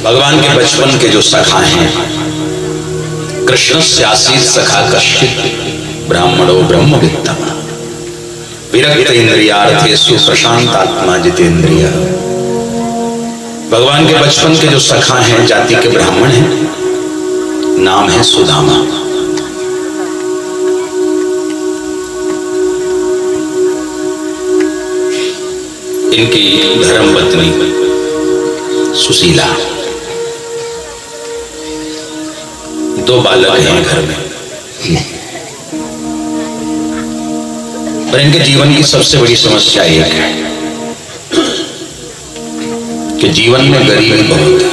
भगवान के बचपन के जो सखा हैं, कृष्ण स्यासीत सखा कश्चित ब्राह्मणो ब्रह्मवित्तम विरक्त इंद्रियार्थेषु प्रशांत आत्मा जितेंद्रिय। भगवान के बचपन के जो सखा हैं जाति के ब्राह्मण हैं, नाम है सुदामा। इनकी धर्मपत्नी सुशीला, दो बालक हैं घर में। पर इनके जीवन की सबसे बड़ी समस्या एक है कि जीवन में गरीबी बहुत है,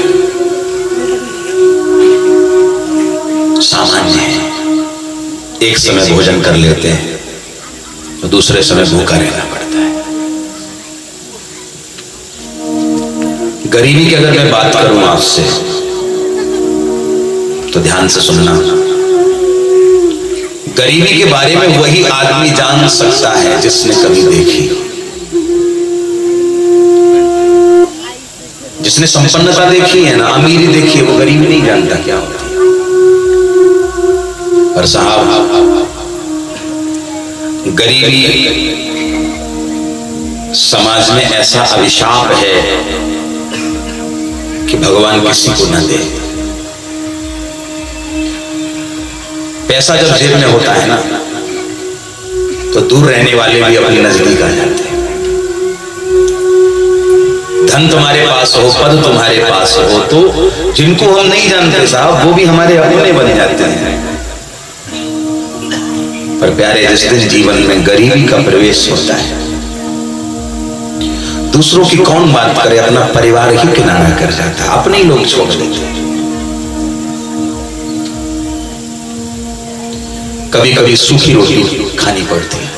सामान्य है। एक समय भोजन कर लेते हैं तो दूसरे समय भूखा रहना पड़ता है। गरीबी की अगर मैं बात करूं आपसे तो ध्यान से सुनना। गरीबी के बारे में वही आदमी जान सकता है जिसने कभी देखी, जिसने संपन्नता देखी है ना, अमीरी देखी है, वो गरीबी नहीं जानता क्या होती है। पर साहब, गरीबी समाज में ऐसा अभिशाप है कि भगवान किसी को न दे। पैसा जब जेब में होता है ना तो दूर रहने वाले भी अपने नजदीक आ जाते हैं। धन तुम्हारे पास हो, पद तुम्हारे पास हो, तो जिनको हम नहीं जानते साहब वो भी हमारे अपने बन जाते हैं। पर प्यारे, जिस दिन जीवन में गरीबी का प्रवेश होता है, दूसरों की कौन बात करे, अपना परिवार ही किनारा कर जाता है, अपने ही लोग छोड़ देते हैं। कभी कभी सूखी रोटी खानी पड़ती है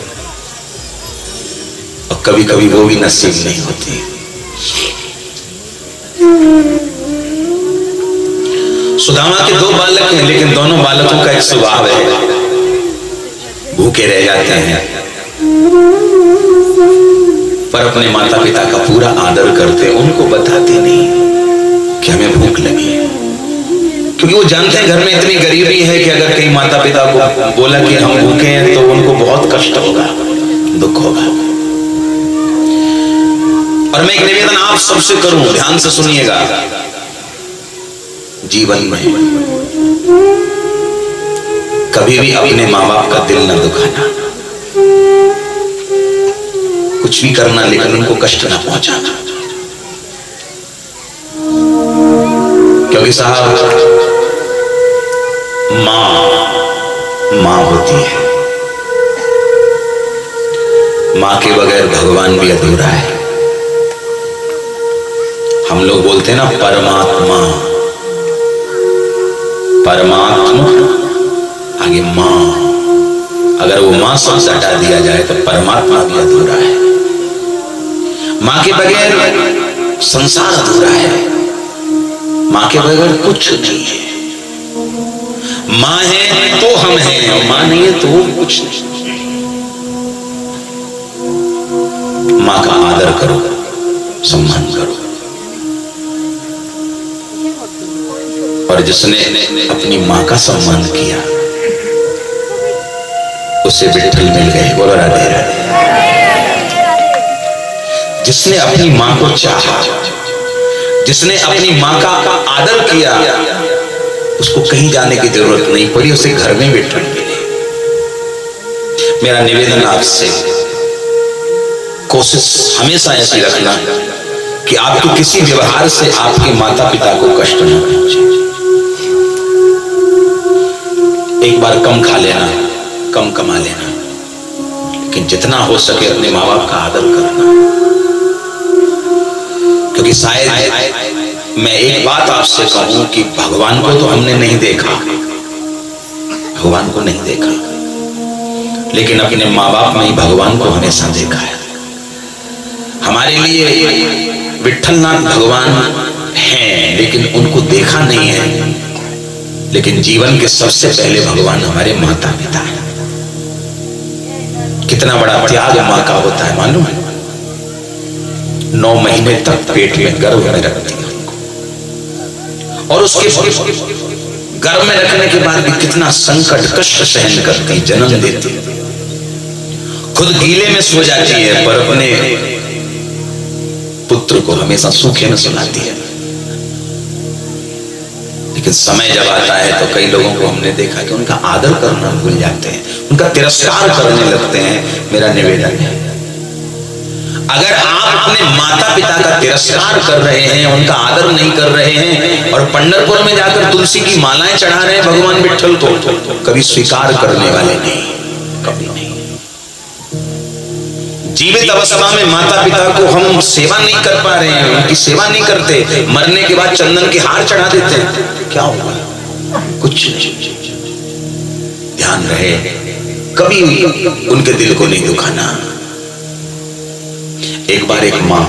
और कभी कभी वो भी नसीब नहीं होती। सुदामा के दो बालक हैं, लेकिन दोनों बालकों का एक स्वभाव है, भूखे रह जाते हैं पर अपने माता पिता का पूरा आदर करते हैं। उनको बताते नहीं कि हमें भूख लगी है, क्योंकि वो जानते हैं घर में इतनी गरीबी है कि अगर कहीं माता पिता को बोला कि हम भूखे हैं तो उनको बहुत कष्ट होगा, दुख होगा। और मैं एक निवेदन आप सबसे करूं, ध्यान से सुनिएगा। जीवन में कभी भी अपने माँ बाप का दिल न दुखाना, कुछ भी करना लेकिन उनको कष्ट न पहुंचाना। क्योंकि साहब, मां होती है, मां के बगैर भगवान भी अधूरा है। हम लोग बोलते हैं ना परमात्मा, परमात्मा आगे मां, अगर वो मां शब्द हटा दिया जाए तो परमात्मा भी अधूरा है। मां के बगैर संसार अधूरा है, मां के बगैर कुछ नहीं है। मां है तो हम हैं, और मां नहीं है तो कुछ नहीं। मां का आदर करो, सम्मान करो। और जिसने अपनी मां का सम्मान किया उसे विठ्ठल मिल गए। बोलो राधे राधे। जिसने अपनी मां को चाहा, जिसने अपनी मां का आदर किया, उसको कहीं जाने की जरूरत नहीं पड़ी, उसे घर में विठ्ठल मिले। मेरा निवेदन आपसे, कोशिश हमेशा ऐसी रखना कि आपके किसी व्यवहार से आपके माता पिता को कष्ट न पहुंचे। एक बार कम खा लेना, कम कमा लेना, लेकिन जितना हो सके अपने माँ बाप का आदर करना। क्योंकि शायद मैं एक बात आपसे कहूं कि भगवान को तो हमने नहीं देखा, भगवान को नहीं देखा, लेकिन अपने माँ बाप में ही भगवान को हमेशा देखा है। हमारे लिए विठ्ठलनाथ भगवान हैं, लेकिन उनको देखा नहीं है। लेकिन जीवन के सबसे पहले भगवान हमारे माता पिता हैं। कितना बड़ा त्याग माँ का होता है मालूम है? 9 महीने तक पेट में गर्भ में रखती है, और उसके गर्भ में रखने के बाद भी कितना संकट कष्ट सहन करती, जन्म देती, खुद गीले में सो जाती है पर अपने पुत्र को हमेशा सूखे में सुलाती है। लेकिन समय जब आता है तो कई लोगों को हमने देखा कि उनका आदर करना भूल जाते हैं, उनका तिरस्कार करने लगते हैं। मेरा निवेदन है, अगर आप अपने माता पिता का तिरस्कार कर रहे हैं, उनका आदर नहीं कर रहे हैं और पंढरपुर में जाकर तुलसी की मालाएं चढ़ा रहे हैं भगवान विठ्ठल को, कभी स्वीकार करने वाले नहीं, कभी नहीं। जीवित अवस्था में माता पिता को हम सेवा नहीं कर पा रहे हैं, उनकी सेवा नहीं करते, मरने के बाद चंदन के हार चढ़ा देते हैं, क्या होगा? कुछ नहीं। ध्यान रहे, कभी उनके दिल को नहीं दुखाना। एक बार एक मां,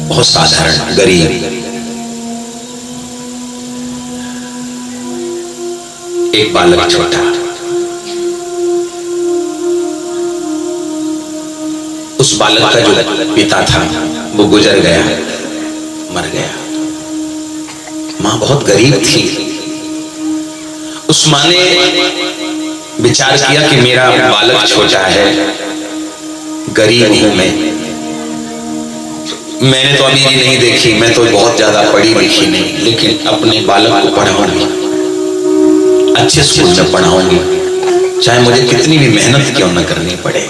बहुत साधारण गरीब, एक बालक छोटा, उस बालक का जो पिता था वो गुजर गया, मर गया। मां बहुत गरीब थी। उस मां ने विचार किया कि मेरा बालक छोटा है, गरीब हूं मैंने तो अमीरी नहीं देखी, मैं तो बहुत ज्यादा पढ़ी लिखी नहीं, लेकिन अपने बालक को पढ़ाऊंगी, अच्छे स्कूल में पढ़ाऊंगी, चाहे मुझे कितनी भी मेहनत क्यों न करनी पड़े।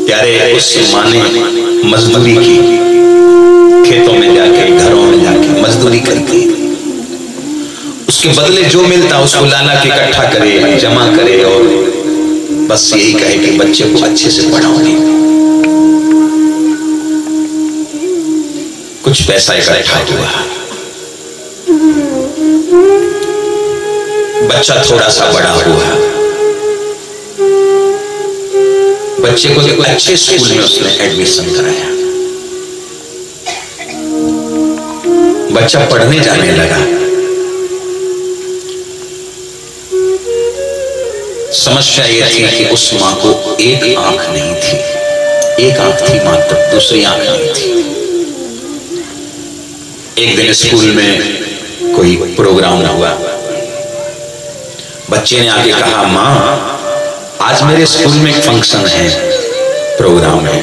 प्यारे, उस मां ने मजदूरी की, खेतों में जाके, घरों में जाके मजदूरी करती, उसके बदले जो मिलता उसको लाला के इकट्ठा करे, जमा करे और बस यही कहे कि बच्चे को अच्छे से पढ़ाओगे। कुछ पैसा इकट्ठा हुआ, बच्चा थोड़ा सा बड़ा हुआ, बच्चे को एक अच्छे स्कूल में उसने एडमिशन कराया, बच्चा पढ़ने जाने लगा। समस्या यह थी कि उस मां को एक आंख नहीं थी, एक आंख थी मात्र, दूसरी आंख नहीं थी। एक दिन स्कूल में कोई प्रोग्राम हुआ, बच्चे ने आके कहा, मां आज मेरे स्कूल में एक फंक्शन है, प्रोग्राम है,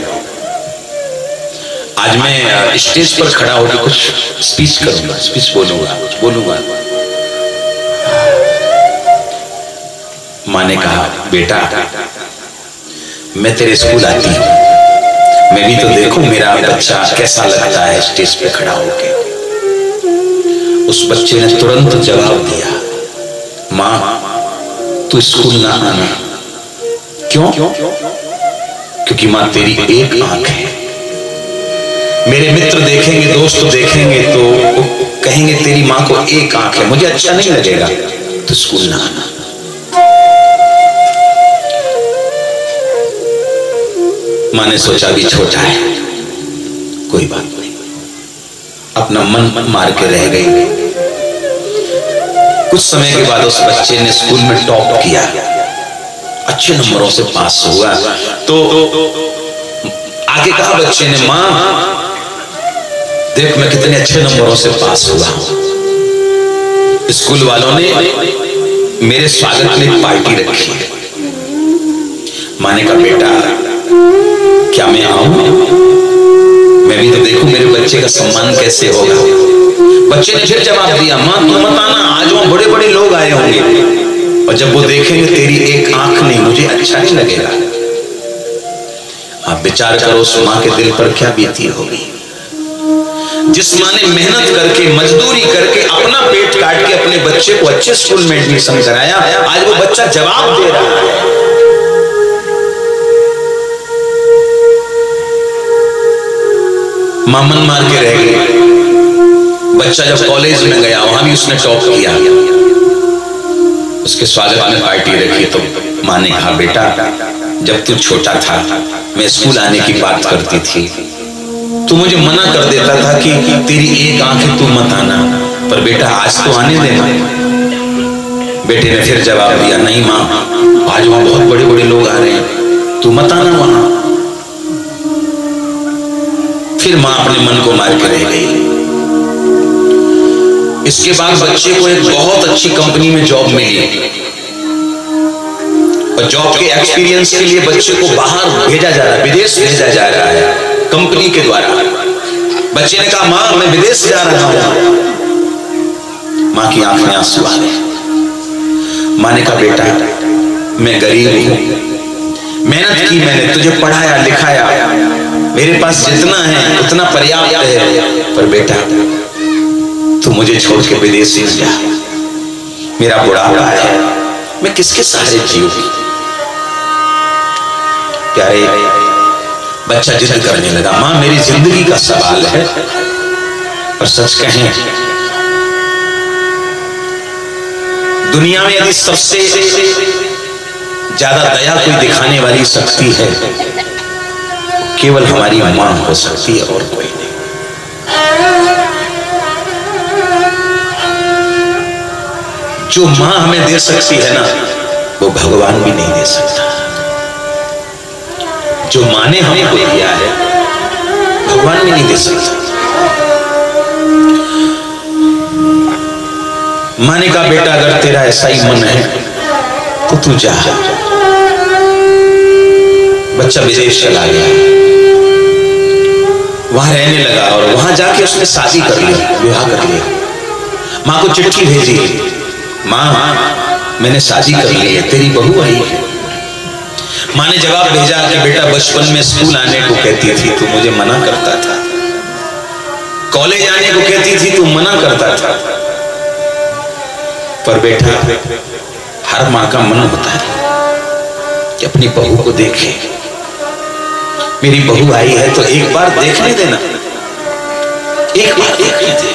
आज मैं स्टेज पर खड़ा होकर कुछ स्पीच करूंगा, स्पीच बोलूंगा, कुछ बोलूंगा। मां ने कहा, बेटा मैं तेरे स्कूल आती हूं, मैं भी तो देखूं मेरा बच्चा कैसा लगता है स्टेज पे खड़ा होके। उस बच्चे ने तुरंत जवाब दिया, मां तू स्कूल ना आना। क्यों? क्योंकि मां तेरी एक आंख है। मेरे मित्र देखेंगे, दोस्त देखेंगे तो कहेंगे तेरी मां को एक आंख है, मुझे अच्छा नहीं लगेगा, तो स्कूल ना आना। मां ने सोचा भी छोटा है, कोई बात नहीं, अपना मन मार के रह गई। कुछ समय के बाद उस बच्चे ने स्कूल में टॉप किया, अच्छे नंबरों से पास हुआ। तो आगे कहा बच्चे ने, मां देख मैं कितने अच्छे नंबरों से पास हुआ हूं। स्कूल वालों ने मेरे स्वागत में पार्टी रखी है। मां ने कहा, बेटा क्या मैं आऊं? मैं भी तो देखूं मेरे बच्चे का सम्मान कैसे होगा। बच्चे ने फिर जवाब दिया, मां तू मत आना, आज वहां बड़े बड़े लोग आए होंगे और जब वो देखेंगे तेरी एक आंख नहीं, मुझे अच्छा नहीं लगेगा। आप विचार करो उस मां के दिल पर क्या बीती होगी, जिस मां ने मेहनत करके, मजदूरी करके, अपना पेट काट के अपने बच्चे को अच्छे स्कूल में एडमिशन कराया, आज वो बच्चा जवाब दे रहा है। मां मन मार के रह गई। बच्चा जब कॉलेज में गया वहां भी उसने टॉप किया, उसके स्वागत में पार्टी रखी। तो मां ने कहा, बेटा जब तू छोटा था मैं स्कूल आने की बात करती थी, तू मुझे मना कर देता था कि तेरी एक आंख है तू मत आना, पर बेटा आज तो आने देना। बेटे ने फिर जवाब दिया, नहीं मां आज वहां बहुत बड़े बड़े लोग आ रहे हैं, तू मत आना वहां। फिर मां अपने मन को मार के रह गई। इसके बाद बच्चे को एक बहुत अच्छी कंपनी में जॉब मिली और जॉब के एक्सपीरियंस के लिए बच्चे को बाहर भेजा जा रहा है, विदेश भेजा जा रहा है कंपनी के द्वारा। बच्चे ने कहा मां मैं विदेश जा रहा हूं। मां की आंख में आंसू आ गए। मां ने कहा बेटा मैं गरीब हूं, मेहनत की मैंने, तुझे पढ़ाया लिखाया, मेरे पास जितना है उतना पर्याप्त है, पर बेटा तू मुझे छोड़ के विदेश ही जा, मेरा बुढ़ापा है, मैं किसके सहारे जीऊंगी। प्यारे बच्चा जिद करने लगा, मां मेरी जिंदगी का सवाल है। और सच कहें दुनिया में यदि सबसे ज्यादा दया कोई दिखाने वाली शक्ति है केवल हमारी मां हो सकती है और कोई नहीं। जो मां हमें दे सकती है ना वो भगवान भी नहीं दे सकता। जो मां ने हमको दिया है भगवान भी नहीं दे सकता। मां ने कहा बेटा अगर तेरा ऐसा ही मन है तो तू जा। बच्चा विदेश चला गया, वहां रहने लगा और वहां जाके उसने शादी कर ली, विवाह कर लिया। मां को चिट्ठी भेजी, मां मैंने शादी कर ली है, तेरी बहू आई है। मां ने जवाब भेजा कि बेटा बचपन में स्कूल आने को कहती थी तू मुझे मना करता था, कॉलेज आने को कहती थी तू मना करता था, पर बेटा हर मां का मन होता है कि अपनी बहू को देखे। मेरी बहू आई है तो एक बार देखने देना, एक बार देखने दे।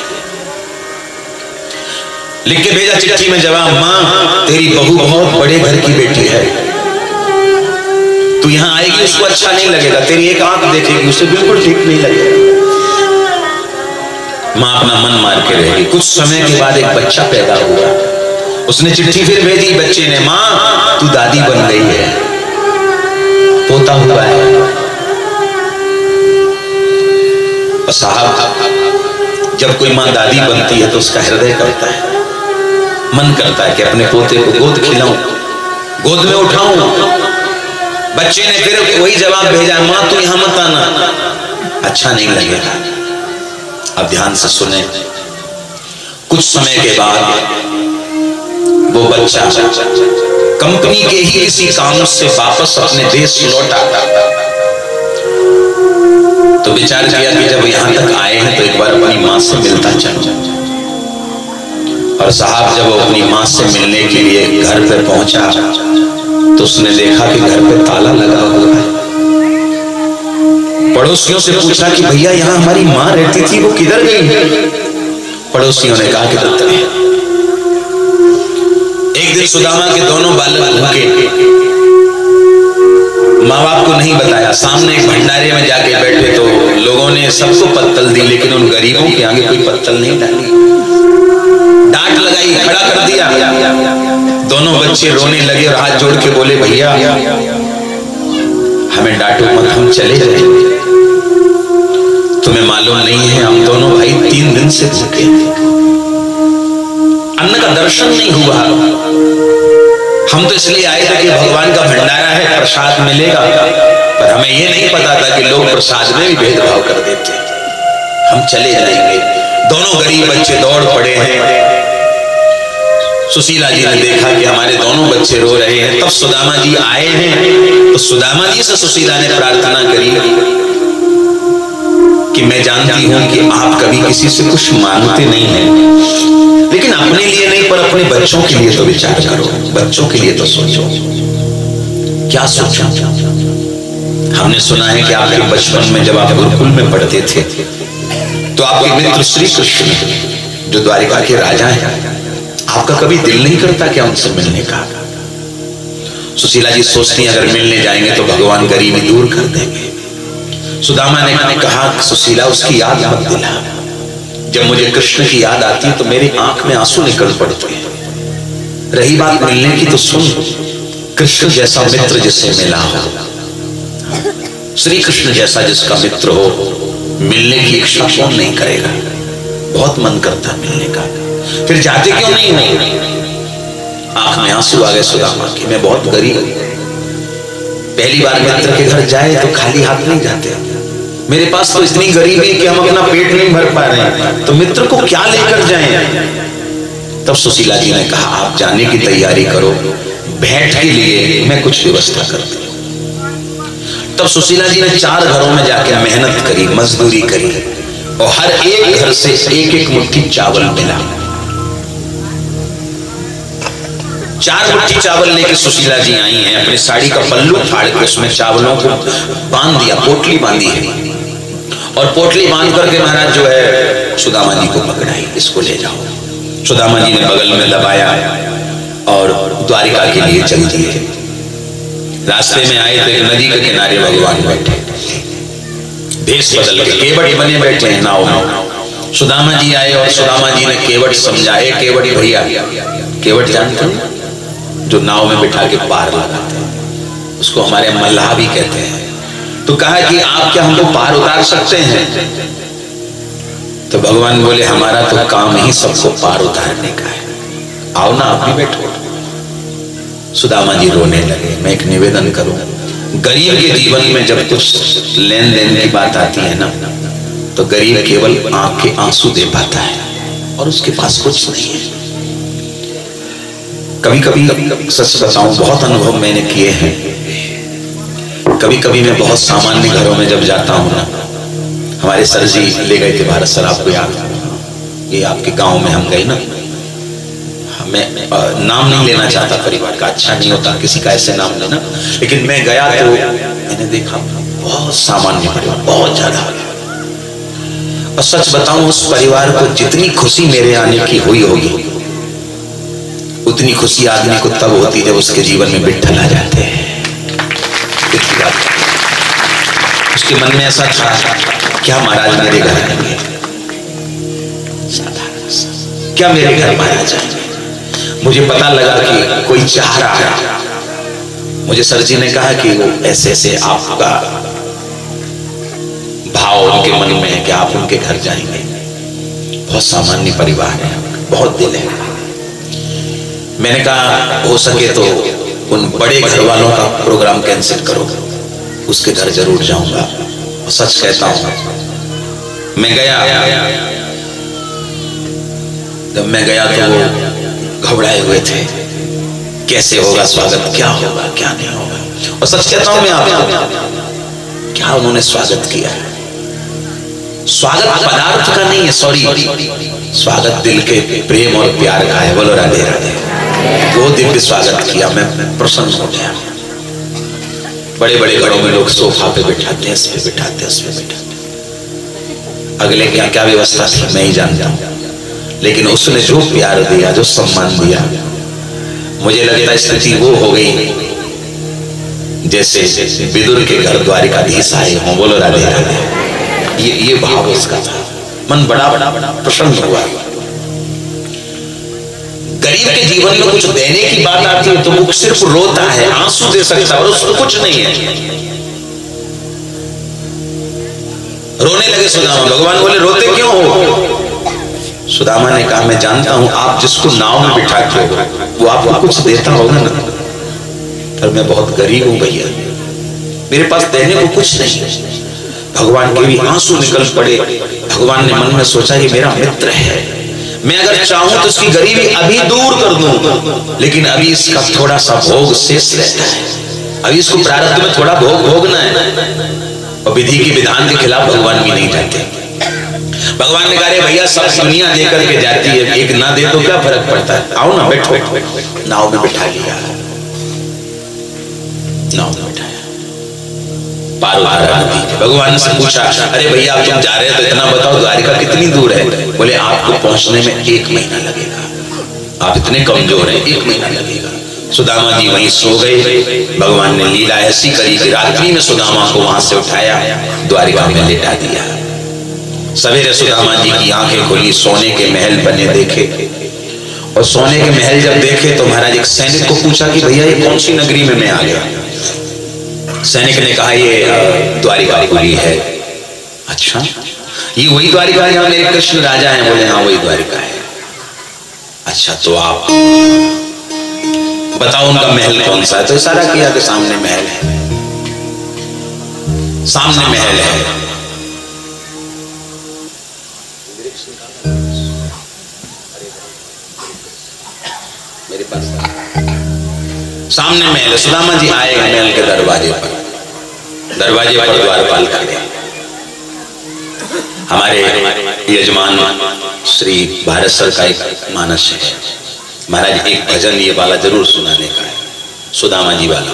लिख के भेजा चिट्ठी में जवाब, मां तेरी बहू बहुत बड़े घर की बेटी है, तू यहां आएगी उसको अच्छा नहीं लगेगा, तेरी एक आंख देखेगी उसे बिल्कुल ठीक नहीं लगेगा। मां अपना मन मार के रहेगी। कुछ समय के बाद एक बच्चा पैदा हुआ, उसने चिट्ठी फिर भेजी बच्चे ने, मां तू दादी बन गई है, पोता हुआ है। साहब जब कोई मां दादी बनती है तो उसका हृदय करता है, मन करता है कि अपने पोते को गोद खिलाऊं, गोद में उठाऊं। बच्चे ने फिर वही जवाब भेजा, मां तू यहां मत आना, अच्छा नहीं लगेगा। अब ध्यान से सुने, कुछ समय के बाद वो बच्चा कंपनी के ही किसी काम से वापस अपने देश लौटा तो विचार किया कि जब यहां तक आए हैं तो एक बार अपनी मां से मिलता चलो। और साहब जब वो अपनी मां से मिलने के लिए घर पे पहुंचा तो उसने देखा कि घर पे ताला लगा हुआ है। पड़ोसियों से पूछा कि भैया यहां हमारी मां रहती थी, वो किधर गई? पड़ोसियों ने कहा कि दत्त एक दिन सुदामा के दोनों बालक भूखे, माँ बाप को नहीं बताया, सामने एक भंडारे में जाके बैठे तो लोगों ने सबको पत्तल दी लेकिन उन गरीबों के आगे कोई पत्तल नहीं डाली, डांट लगाई, खड़ा कर दिया। दोनों बच्चे रोने लगे और हाथ जोड़ के बोले भैया हमें डांटो मत, हम चले जाएंगे, तुम्हें मालूम नहीं है हम दोनों भाई 3 दिन से भूखे, अन्न का दर्शन नहीं हुआ। हम तो इसलिए आए थे कि भगवान का भंडारा है, प्रसाद मिलेगा, पर हमें यह नहीं पता था कि लोग प्रसाद में भी भेदभाव कर देते। हम चले जाएंगे। दोनों गरीब बच्चे दौड़ पड़े हैं। सुशीला जी ने देखा कि हमारे दोनों बच्चे रो रहे हैं, तब सुदामा जी आए हैं तो सुदामा जी से सुशीला ने प्रार्थना करी कि मैं जानती हूं कि आप कभी किसी से कुछ मांगते नहीं हैं, लेकिन अपने लिए नहीं पर अपने बच्चों के लिए तो विचार करो, बच्चों के लिए तो सोचो। क्या सोचो? हमने सुना है कि आपके बचपन में जब आप गुरुकुल में पढ़ते थे तो आपके मित्र श्री कृष्ण जो द्वारिका के राजा हैं, आपका कभी दिल नहीं करता क्या उनसे मिलने का? सुशीला जी सोचती अगर मिलने जाएंगे तो भगवान गरीबी दूर कर देंगे। सुदामा ने कहा सुशीला उसकी याद मत दिला, जब मुझे कृष्ण की याद आती है तो मेरी आंख में आंसू निकल पड़ते हैं। रही बात मिलने की तो सुन, कृष्ण जैसा मित्र जिससे मिला हो, श्री कृष्ण जैसा जिसका मित्र हो, मिलने की इच्छा कौन नहीं करेगा, बहुत मन करता मिलने का, फिर जाते क्यों नहीं हो? आंख में आंसू आ गए सुदामा के, मैं बहुत गरीब हूं, पहली बार मित्र के घर जाए तो खाली हाथ नहीं जाते, मेरे पास तो इतनी गरीबी कि हम अपना पेट नहीं भर पा रहे हैं, तो मित्र को क्या लेकर जाएं? तब सुशीला जी ने कहा आप जाने की तैयारी करो, भेंट के लिए मैं कुछ व्यवस्था करती हूं। तब सुशीला जी ने 4 घरों में जाके मेहनत करी, मजदूरी करी, और हर एक घर से एक एक मुट्ठी चावल मिला। 4 मुट्ठी चावल लेके सुशीला जी आई हैं, अपनी साड़ी का पल्लू फाड़ के उसमें चावलों को बांध दिया, पोटली बांधी है, और पोटली बांध करके महाराज जो है सुदामा जी को पकड़ाई, इसको ले जाओ। सुदामा जी ने बगल में दबाया और द्वारिका के लिए चल दिए। रास्ते में आए तो एक नदी के किनारे भगवान बैठे, भेष बदल के केवट बने बैठे हैं नाव में। सुदामा जी आए और सुदामा जी ने केवट समझाए, केवट भैया, केवट जानते हैं जो नाव में बिठा के पार लगाते हैं, उसको हमारे मल्लाह भी कहते हैं। तो कहा कि आप क्या हमको पार उतार सकते हैं? तो भगवान बोले हमारा तो काम ही सबको पार उतारने का है, आओ ना आप भी बैठो। सुदामा जी रोने लगे। मैं एक निवेदन करूं, गरीब के जीवन में जब कुछ लेन देन की बात आती है ना, तो गरीब केवल आंख के आंसू दे पाता है और उसके पास कुछ नहीं है। कभी कभी सच बताऊं, बहुत अनुभव मैंने किए हैं। कभी कभी मैं बहुत सामान्य घरों में जब जाता हूं ना, हमारे सर जी ले गए थे भारत सर, आपको याद है? ये आपके गांव में हम गए ना, मैं नाम नहीं लेना चाहता परिवार का, अच्छा नहीं होता किसी का ऐसे नाम लेना, लेकिन मैं गया तो मैंने देखा बहुत सामान्य परिवार, बहुत ज्यादा। और सच बताऊं, उस परिवार को जितनी खुशी मेरे आने की हुई होगी, उतनी खुशी आदमी को तब होती जब उसके जीवन में विट्ठल आ जाते हैं। उसके मन में ऐसा था, क्या महाराज मेरे घर आएंगे, क्या मेरे घर महाराज आएंगे? मुझे पता लगा कि कोई चाह रहा है। मुझे सर जी ने कहा कि वो ऐसे ऐसे आपका भाव उनके मन में है कि आप उनके घर जाएंगे, बहुत सामान्य परिवार है, बहुत दिल है। मैंने कहा हो सके तो उन बड़े घर वालों का प्रोग्राम कैंसिल करो, उसके घर जरूर जाऊंगा। और सच कहता हूं, मैं गया, जब मैं गया तो वो घबराए हुए थे, कैसे होगा स्वागत, क्या होगा क्या नहीं होगा। और सच कहता हूं मैं आपको, क्या उन्होंने स्वागत किया है। स्वागत पदार्थ का नहीं है, सॉरी, स्वागत दिल के प्रेम और प्यार का है। बोलो राधे राधे। वो दिव्य स्वागत किया, मैं प्रसन्न हो गया। बड़े बड़े घरों में लोग सोफा पे बिठाते हैं, इस पे बिठाते हैं, उस पे बिठाते, अगले क्या क्या व्यवस्था थी मैं ही जानता हूं, लेकिन उसने जो प्यार दिया, जो सम्मान दिया, मुझे लगता स्थिति वो हो गई जैसे विदुर के घर द्वारिकाधीश आए हों। बोलो राधे राधे। ये भाव उसका था, मन बड़ा बड़ा प्रसन्न हुआ। गरीब के जीवन में कुछ देने की बात आती है तो वो सिर्फ रोता है, आंसू दे सकता है, और उसको कुछ नहीं है। रोने लगे सुदामा। भगवान बोले रोते क्यों हो? सुदामा ने कहा मैं जानता हूं आप जिसको नाव में बिठाते हो वो आपको कुछ देता होगा ना, पर मैं बहुत गरीब हूं भैया, मेरे पास देने को कुछ नहीं। भगवान के भी आंसू निकल पड़े। भगवान ने मन में सोचा ये मेरा मित्र है, मैं अगर चाहूं तो इसकी गरीबी अभी दूर कर दूं, लेकिन अभी इसका थोड़ा सा भोग शेष रहता है, अभी इसको प्रारब्ध में थोड़ा भोग भोगना है। और विधि के विधान के खिलाफ भगवान भी नहीं जाते। भगवान ने कहा भैया सब दुनिया दे करके जाती है, एक ना दे तो क्या फर्क पड़ता है, आओ ना बैठो। नाव में बिठा लिया, नाव में बिठाया, पार उतारा नदी के। भगवान से पूछा अरे भैया आप तुम जा रहे हैं तो इतना बताओ द्वारिका कितनी दूर है? बोले आपको पहुंचने में 1 महीना लगेगा, आप इतने कमजोर हैं, 1 महीना लगेगा। सुदामा जी वहीं सो गए। भगवान ने लीला ऐसी करी कि रात्रि में सुदामा को वहां से उठाया, द्वारिका में लेटा दिया। सवेरे सुदामा जी की आंखें खुली, सोने के महल बने देखे। और सोने के महल जब देखे तो महाराज एक सैनिक को पूछा कि भैया ये कौन सी नगरी में मैं आ गया? सैनिक ने कहा ये द्वारिका पुरी है। अच्छा, ये वही द्वारिका है जहां मेरे कृष्ण राजा हैं? बोले हाँ वही द्वारिका है। अच्छा तो आप बताओ उनका महल कौन सा है? तो इशारा किया कि सामने महल है, सामने महल है। मेरे पास सामने महल है। सुदामा जी आए महल के दरवाजे पर, द्वारपाल खड़े। हमारे यजमान श्री भारत सर का एक मानस है, महाराज एक भजन ये वाला जरूर सुनाने का है, सुदामा जी वाला।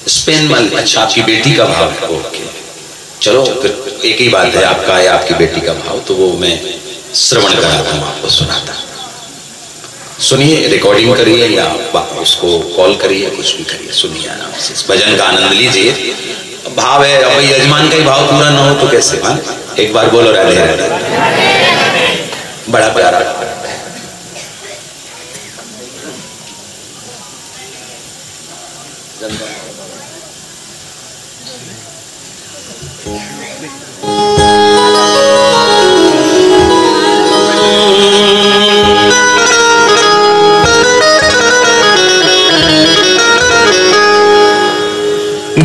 स्पेन वाली, अच्छा आपकी बेटी का भाव है, ओके चलो फिर एक ही बात है, आपका है आपकी बेटी का भाव, तो वो मैं श्रवण कराता हूँ, आपको सुनाता। सुनिए, रिकॉर्डिंग करिए या उसको कॉल करिए, कुछ भी करिए, सुनिए आराम से, भजन का आनंद लीजिए। भाव है, अब यजमान का ही भाव पूरा ना हो तो कैसे? हाँ एक बार बोलो राधे राधे। बड़ा प्यारा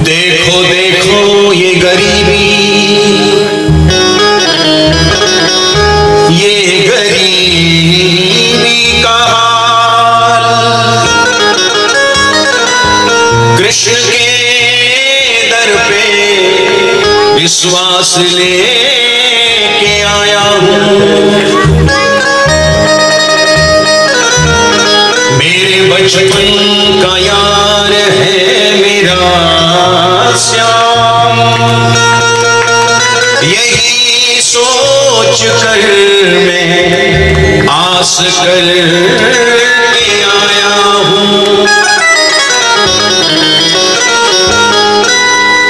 देखो देखो ये गरीबी, ये गरीबी का हाल, कृष्ण के दर पे विश्वास लेके आया हूँ। मेरे बचपन का यार है मेरा श्याम, यही सोच कर मैं आस कर के आया हूँ।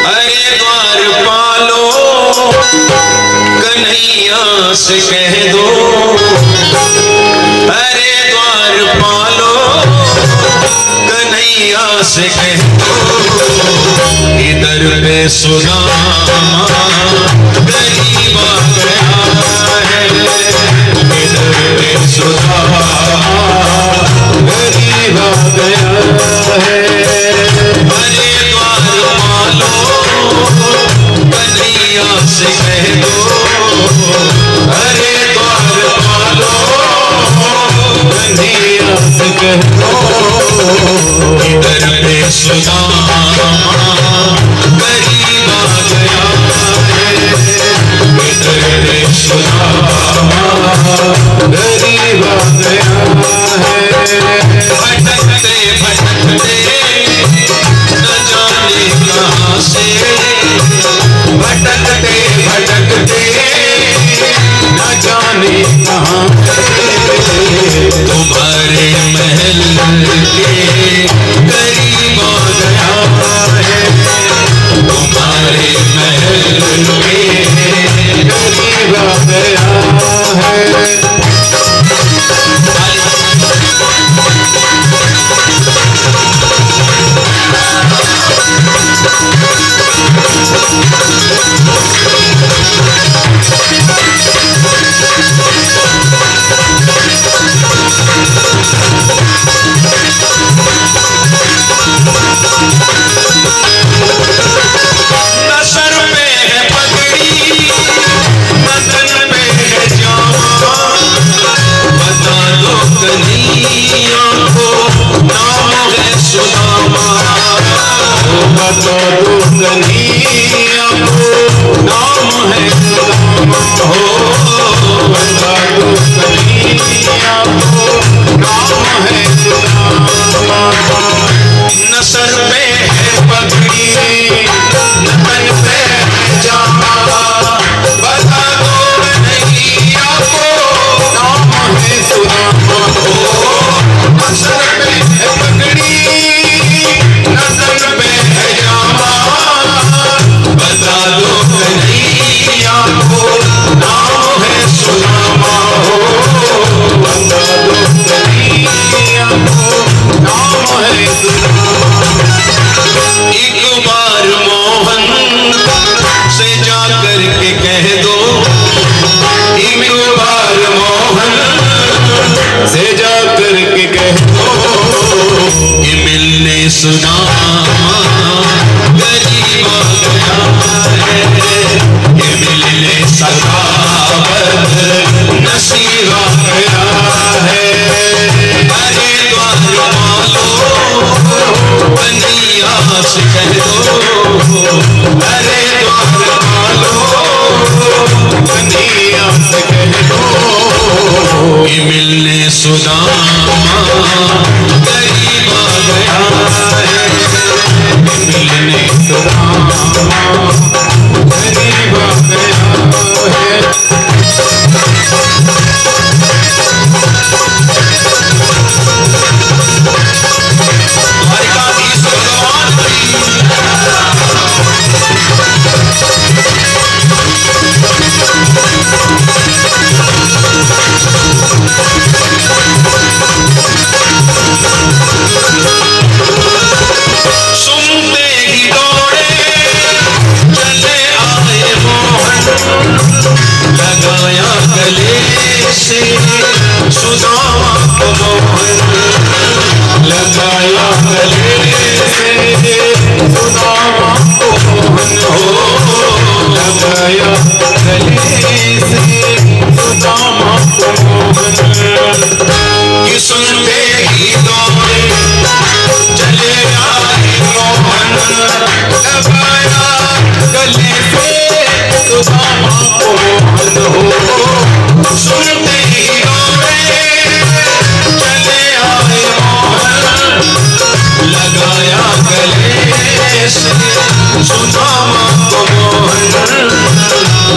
अरे द्वारपालो कन्हैया से कह दो, अरे द्वारपालो कन्हैया से कह दो, इधर पे सुदामा गरीब आ गया है, इधर पे सुदामा गरीब आ गया है। अरे द्वारपालो कन्हैया से कह दो, अरे द्वारपालो कन्हैया से कह दो, इधर पे सुदामा गरीब आ गया है, इधर पे सुदामा गरीब आ गया है। भटकते भटकते न जाने कहाँ से, भटकते भटकते न जाने कहाँ से, तुम्हारे महल के करीब आ गया है, तुम्हारे महल के करीब आ गया है। करके कह दो एक बार मोहन से जा करके कह दो ये मिलने सुदामा गरीब आ गया है, ये मिलने सखावत नसीब आ गया है। अरे द्वार वालों बनिया से कह दो, अरे द्वार वालों बनिया से कह दो ये मिलने सुदामा गरीब आ गया है, मिलने सुदामा गरीब आ गया है। लगाया गले से सुदामा को मोहन, लगाया गले से सुदामा को मोहन हो, लगाया गले से सुदामा को मोहन। कि सुनते ही दौड़े चले आए मोहन, लगाया गले से सुदामा को मोहन हो, सुनते ही दौड़े चले आए मोहन, लगाया गले से सुदामा को मोहन,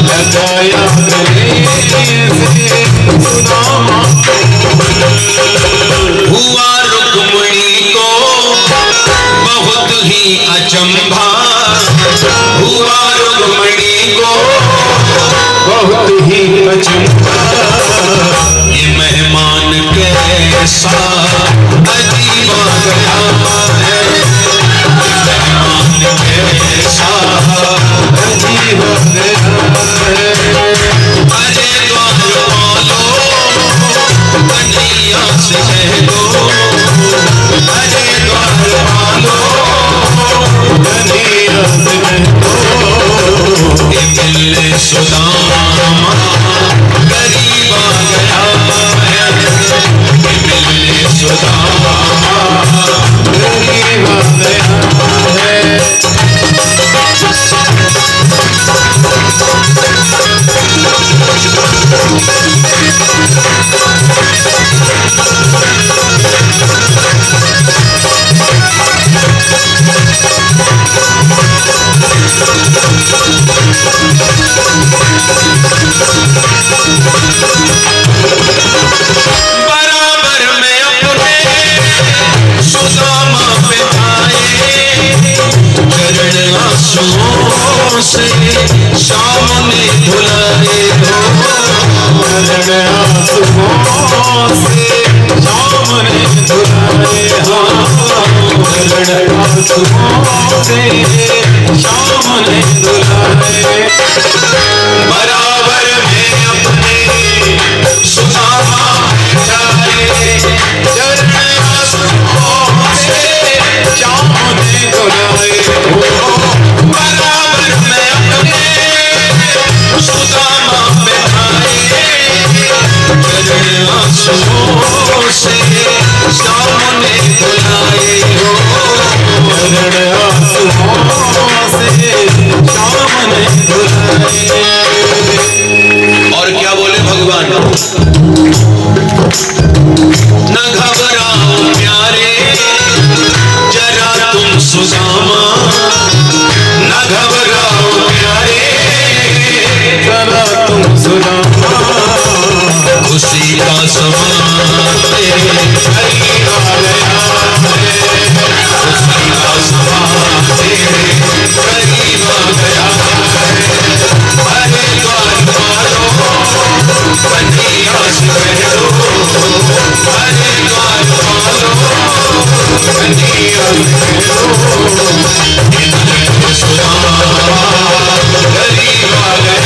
लगाया गले से सुदामा को मोहन। हुआ रुक्मिणी को बहुत ही अचंभा, हुआ रुक्मिणी को बहुत ही अचंभा, ये मेहमान कैसा अजीब आ गया है, मेहमान कैसा अजीब आ गया है। अरे द्वार वालों बनिया से कह दो, अरे द्वार वालों बनिया से कह दो ये मिलने सुदामा गरीब आ गया है, ये मिलने सुदामा गरीब आ गया है। बराबर में अपने सुदामा पे आए, चरण आंसुओं से सामने धुलाए हो, चरण आंसुओं से सामने धुलाए हो, चरण आंसुओं से सामने धुलाए। बराबर में अपने सुदामा जाए, चरण आंसुओं से सामने धुलाए हो, बराबर में अपने सुदामा पे आए, चरण आंसुओं से सामने धुलाए हो, चरण आंसुओं से सामने धुलाए। और क्या बोले भगवान, न घबराओ प्यारे जरा तुम सुदामा, न घबराओ प्यारे जरा तुम सुदामा, खुशी का समा तेरे करीब आ गया है, खुशी का समा तेरे करीब आ गया है। अरे द्वार वालों बनिया से कह दो, अरे द्वार वालों बनिया से कह दो सुदामा गरीब आ गया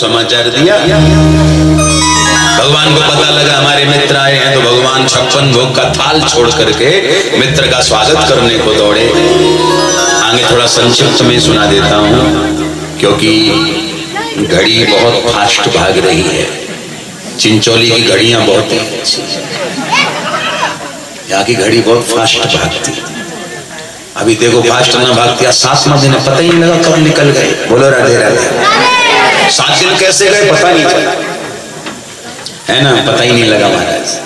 समाचार दिया। भगवान को पता लगा हमारे मित्र आए हैं, तो भगवान 56 भोग का थाल छोड़ करके मित्र का स्वागत करने को दौड़े। आगे थोड़ा संक्षिप्त में सुना देता हूँ, क्योंकि घड़ी बहुत फास्ट भाग रही है। चिंचोली की घड़ियां बहुत हैं, यहाँ की घड़ी बहुत फास्ट भागती। अभी देखो फास्ट ना भागती, 7वां दिन पता ही नहीं लगा कब निकल गए। बोलो राधे राधे। 7 दिन कैसे गए पता नहीं चला, है ना, पता ही नहीं लगा महाराज।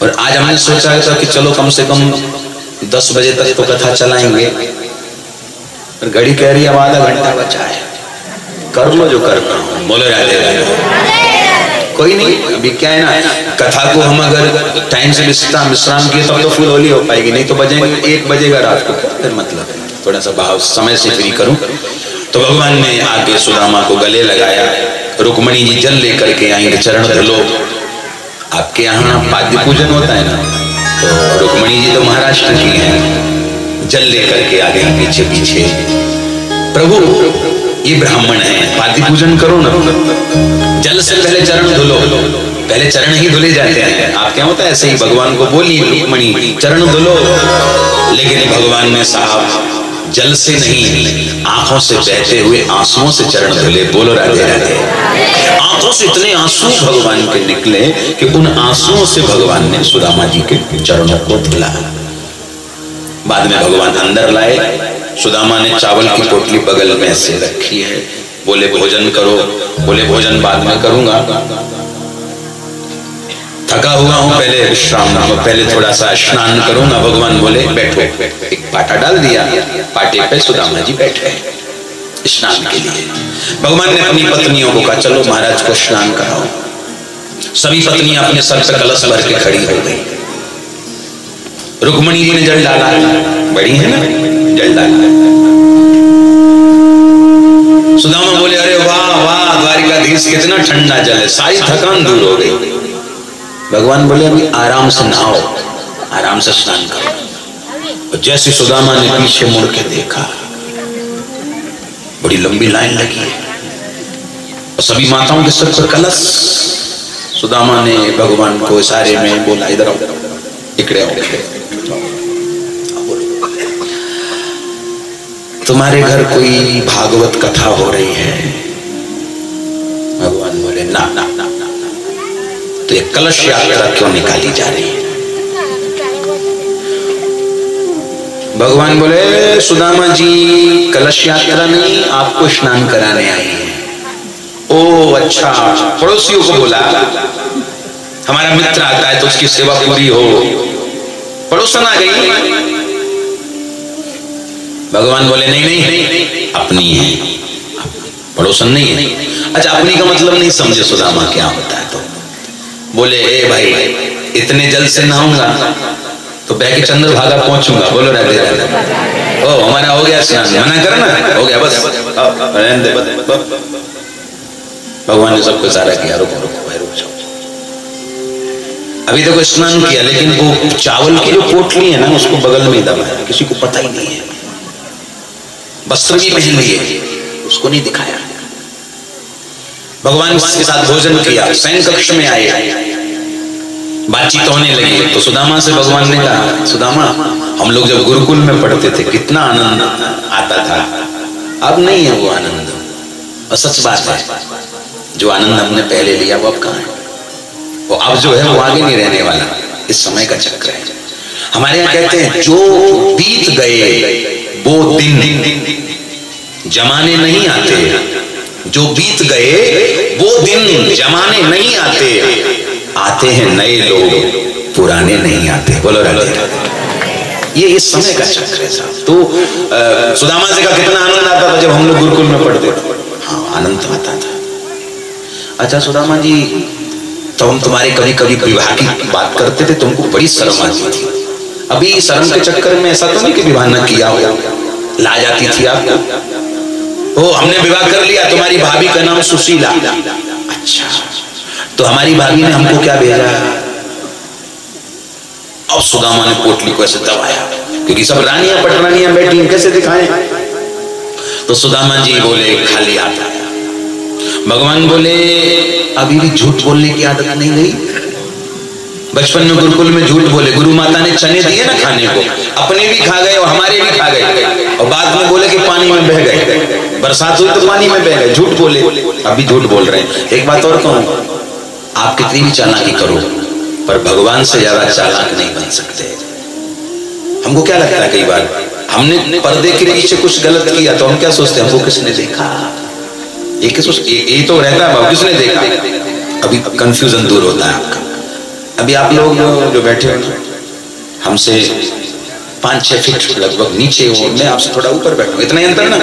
और आज हमने सोचा था कि चलो कम से कम 10 बजे तक तो कथा चलाएंगे, पर घड़ी कह रही है अब आधा घंटा बचा है, कर लो जो करना। बोलो राधे राधे। कोई नहीं, अभी क्या है ना, कथा को हम अगर टाइम से विश्राम किए तब तो फुल होली हो पाएगी, नहीं तो बजेंगे 1 बजेगा रात को, फिर मतलब थोड़ा सा भाव समय से फ्री करूं। तो भगवान ने आगे सुदामा को गले लगाया। रुक्मणी जी जल लेकर के आएंगे, चरण धुलो। आपके यहाँ पाद्य पूजन होता है ना, तो रुक्मणी जी तो महाराष्ट्र की हैं, जल लेकर के आगे पीछे पीछे। प्रभु ये ब्राह्मण है, पाद्य पूजन करो ना, जल से पहले चरण धुलो। पहले चरण ही धुले जाते हैं, आप क्या होता है ऐसे ही भगवान को बोली रुक्मणी चरण धुलो। लेकिन भगवान ने साहब जल से नहीं, आंखों से बहते हुए आंसुओं से चरण धुले। बोलो राधे राधे। आंखों से इतने आंसू भगवान के निकले कि उन आंसुओं से भगवान ने सुदामा जी के चरणों को धुला। बाद में भगवान अंदर लाए। सुदामा ने चावल की पोटली बगल में से रखी है, बोले भोजन करो। बोले भोजन बाद में करूंगा, थका हुआ हूं, पहले विश्राम, पहले थोड़ा सा स्नान करूंगा। भगवान बोले बैठो। एक पाटा डाल दिया, पाटे पे सुदामा जी बैठे स्नान के लिए। भगवान ने अपनी पत्नियों को कहा चलो महाराज को स्नान कराओ। सभी पत्नियां अपने सर पे कलश भर के खड़ी हो गई। रुक्मणी जी ने जल डाला, बड़ी है ना, जल डाला। सुदामा बोले अरे वाह वाह द्वारिकाधीश, कितना ठंडा जल है, सारी थकान दूर हो गई। भगवान बोले अभी आराम से नहाओ, आराम से स्नान करो। और जैसे सुदामा ने पीछे मुड़ के देखा, बड़ी लंबी लाइन लगी है और सभी माताओं के सर पर कलश। सुदामा ने भगवान को इशारे में बोला इधर आओ, इकड़े आओ, तुम्हारे घर कोई भागवत कथा हो रही है। भगवान बोले ना ना ना ना, तो ये कलश यात्रा क्यों निकाली जा रही है। भगवान बोले सुदामा जी कलश यात्रा नहीं, आपको स्नान कराने आई है। ओ अच्छा, पड़ोसियों को बोला हमारा मित्र आता है तो उसकी सेवा पूरी हो। पड़ोसन आ गई। भगवान बोले नहीं नहीं, अपनी है, पड़ोसन नहीं है। अच्छा अपनी का मतलब नहीं समझे सुदामा क्या होता है। तो बोले ए भाई इतने जल से नहाऊंगा तो बह के चंद्रभागा पहुंचूंगा। बोलो राधे राधे। ओ हमारा हो गया स्नान, मना करना हो गया बस। भगवान ने सबको इशारा किया रुको रुको भाई रुक जाओ। अभी देखो स्नान किया, लेकिन वो चावल की जो पोटली है ना उसको बगल में दबाया, किसी को पता ही नहीं है। वस्त्र भी पहन लिए, उसको नहीं दिखाया। भगवान के साथ भोजन किया, शयन कक्ष में आए, बातचीत होने लगी। तो सुदामा से भगवान ने कहा सुदामा हम लोग जब गुरुकुल में पढ़ते थे कितना आनंद आता था, अब नहीं है वो आनंद। और सच बात है, जो आनंद हमने पहले लिया वो अब कहाँ है। वो अब जो है वो आगे नहीं रहने वाला, इस समय का चक्र है। हमारे यहाँ कहते हैं जो बीत गए वो दिन जमाने नहीं आते, जो बीत गए वो दिन जमाने नहीं आते, आते हैं नए लोग पुराने नहीं आते। बोलो राधे। ये इस समय का चक्र है साहब। तो सुदामा जी का कितना आनंद आता था जब हम लोग गुरुकुल में पढ़ते थे। हाँ आनंद आता था। अच्छा सुदामा जी तो हम तुम्हारे कभी कभी विवाह की बात करते थे, तुमको बड़ी शर्म आती थी। अभी शर्म के चक्कर में ऐसा तो नहीं कि विवाह न किया हो, ला जाती थी आपको। ओ हमने विवाह कर लिया, तुम्हारी भाभी का नाम सुशीला। अच्छा तो हमारी भाभी ने हमको क्या भेजा। और सुदामा ने पोटली को ऐसे दबाया, क्योंकि सब रानियां पटरानियां बैठी हैं, कैसे दिखाएं। तो सुदामा जी बोले खाली हाथ आया। भगवान बोले अभी भी झूठ बोलने की आदत नहीं गई? बचपन में गुरुकुल में झूठ बोले, गुरु माता ने चने दिए ना खाने को, अपने भी खा गए और हमारे भी खा गए, और बाद में बोले कि पानी में बह गए, बरसात हुई तो पानी में बह गए, झूठ बोले, अभी झूठ बोल रहे हैं। एक बात और कहूं, आप कितनी भी चालाकी करो पर भगवान से ज्यादा चालाक नहीं बन सकते। हमको क्या लगता है, कई बार हमने पर्दे के पीछे कुछ गलत किया तो हम क्या सोचते हैं, हमको किसने देखा, ये तो रहता है किसने देखा। अभी कंफ्यूजन दूर होता है आपका। अभी आप लोग जो बैठे हो हमसे 5-6 फीट लगभग नीचे हो, मैं आपसे थोड़ा ऊपर बैठा, इतना ही अंतर ना।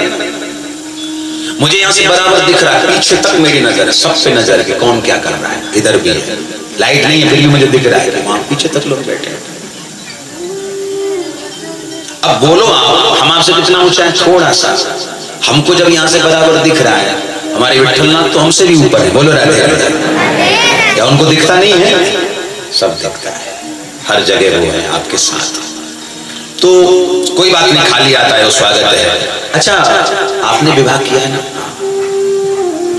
मुझे यहाँ से बराबर दिख रहा है, पीछे तक मेरी नजर है, सब पे नजर है कि कौन क्या कर रहा है। इधर भी है, लाइट नहीं है फिर भी मुझे दिख रहा है कि वहां पीछे तक लोग बैठे हैं। अब बोलो आप, हम आपसे कितना ऊंचा है, थोड़ा सा। हमको जब यहाँ से बराबर दिख रहा है, हमारे विठलनाथ तो हमसे भी ऊपर है, बोलो राधे राधे। या उनको दिखता नहीं है? सब दिखता है, हर जगह वो है आपके साथ। तो कोई बात नहीं, खाली आता है, स्वागत है। अच्छा, आपने विवाह किया है ना,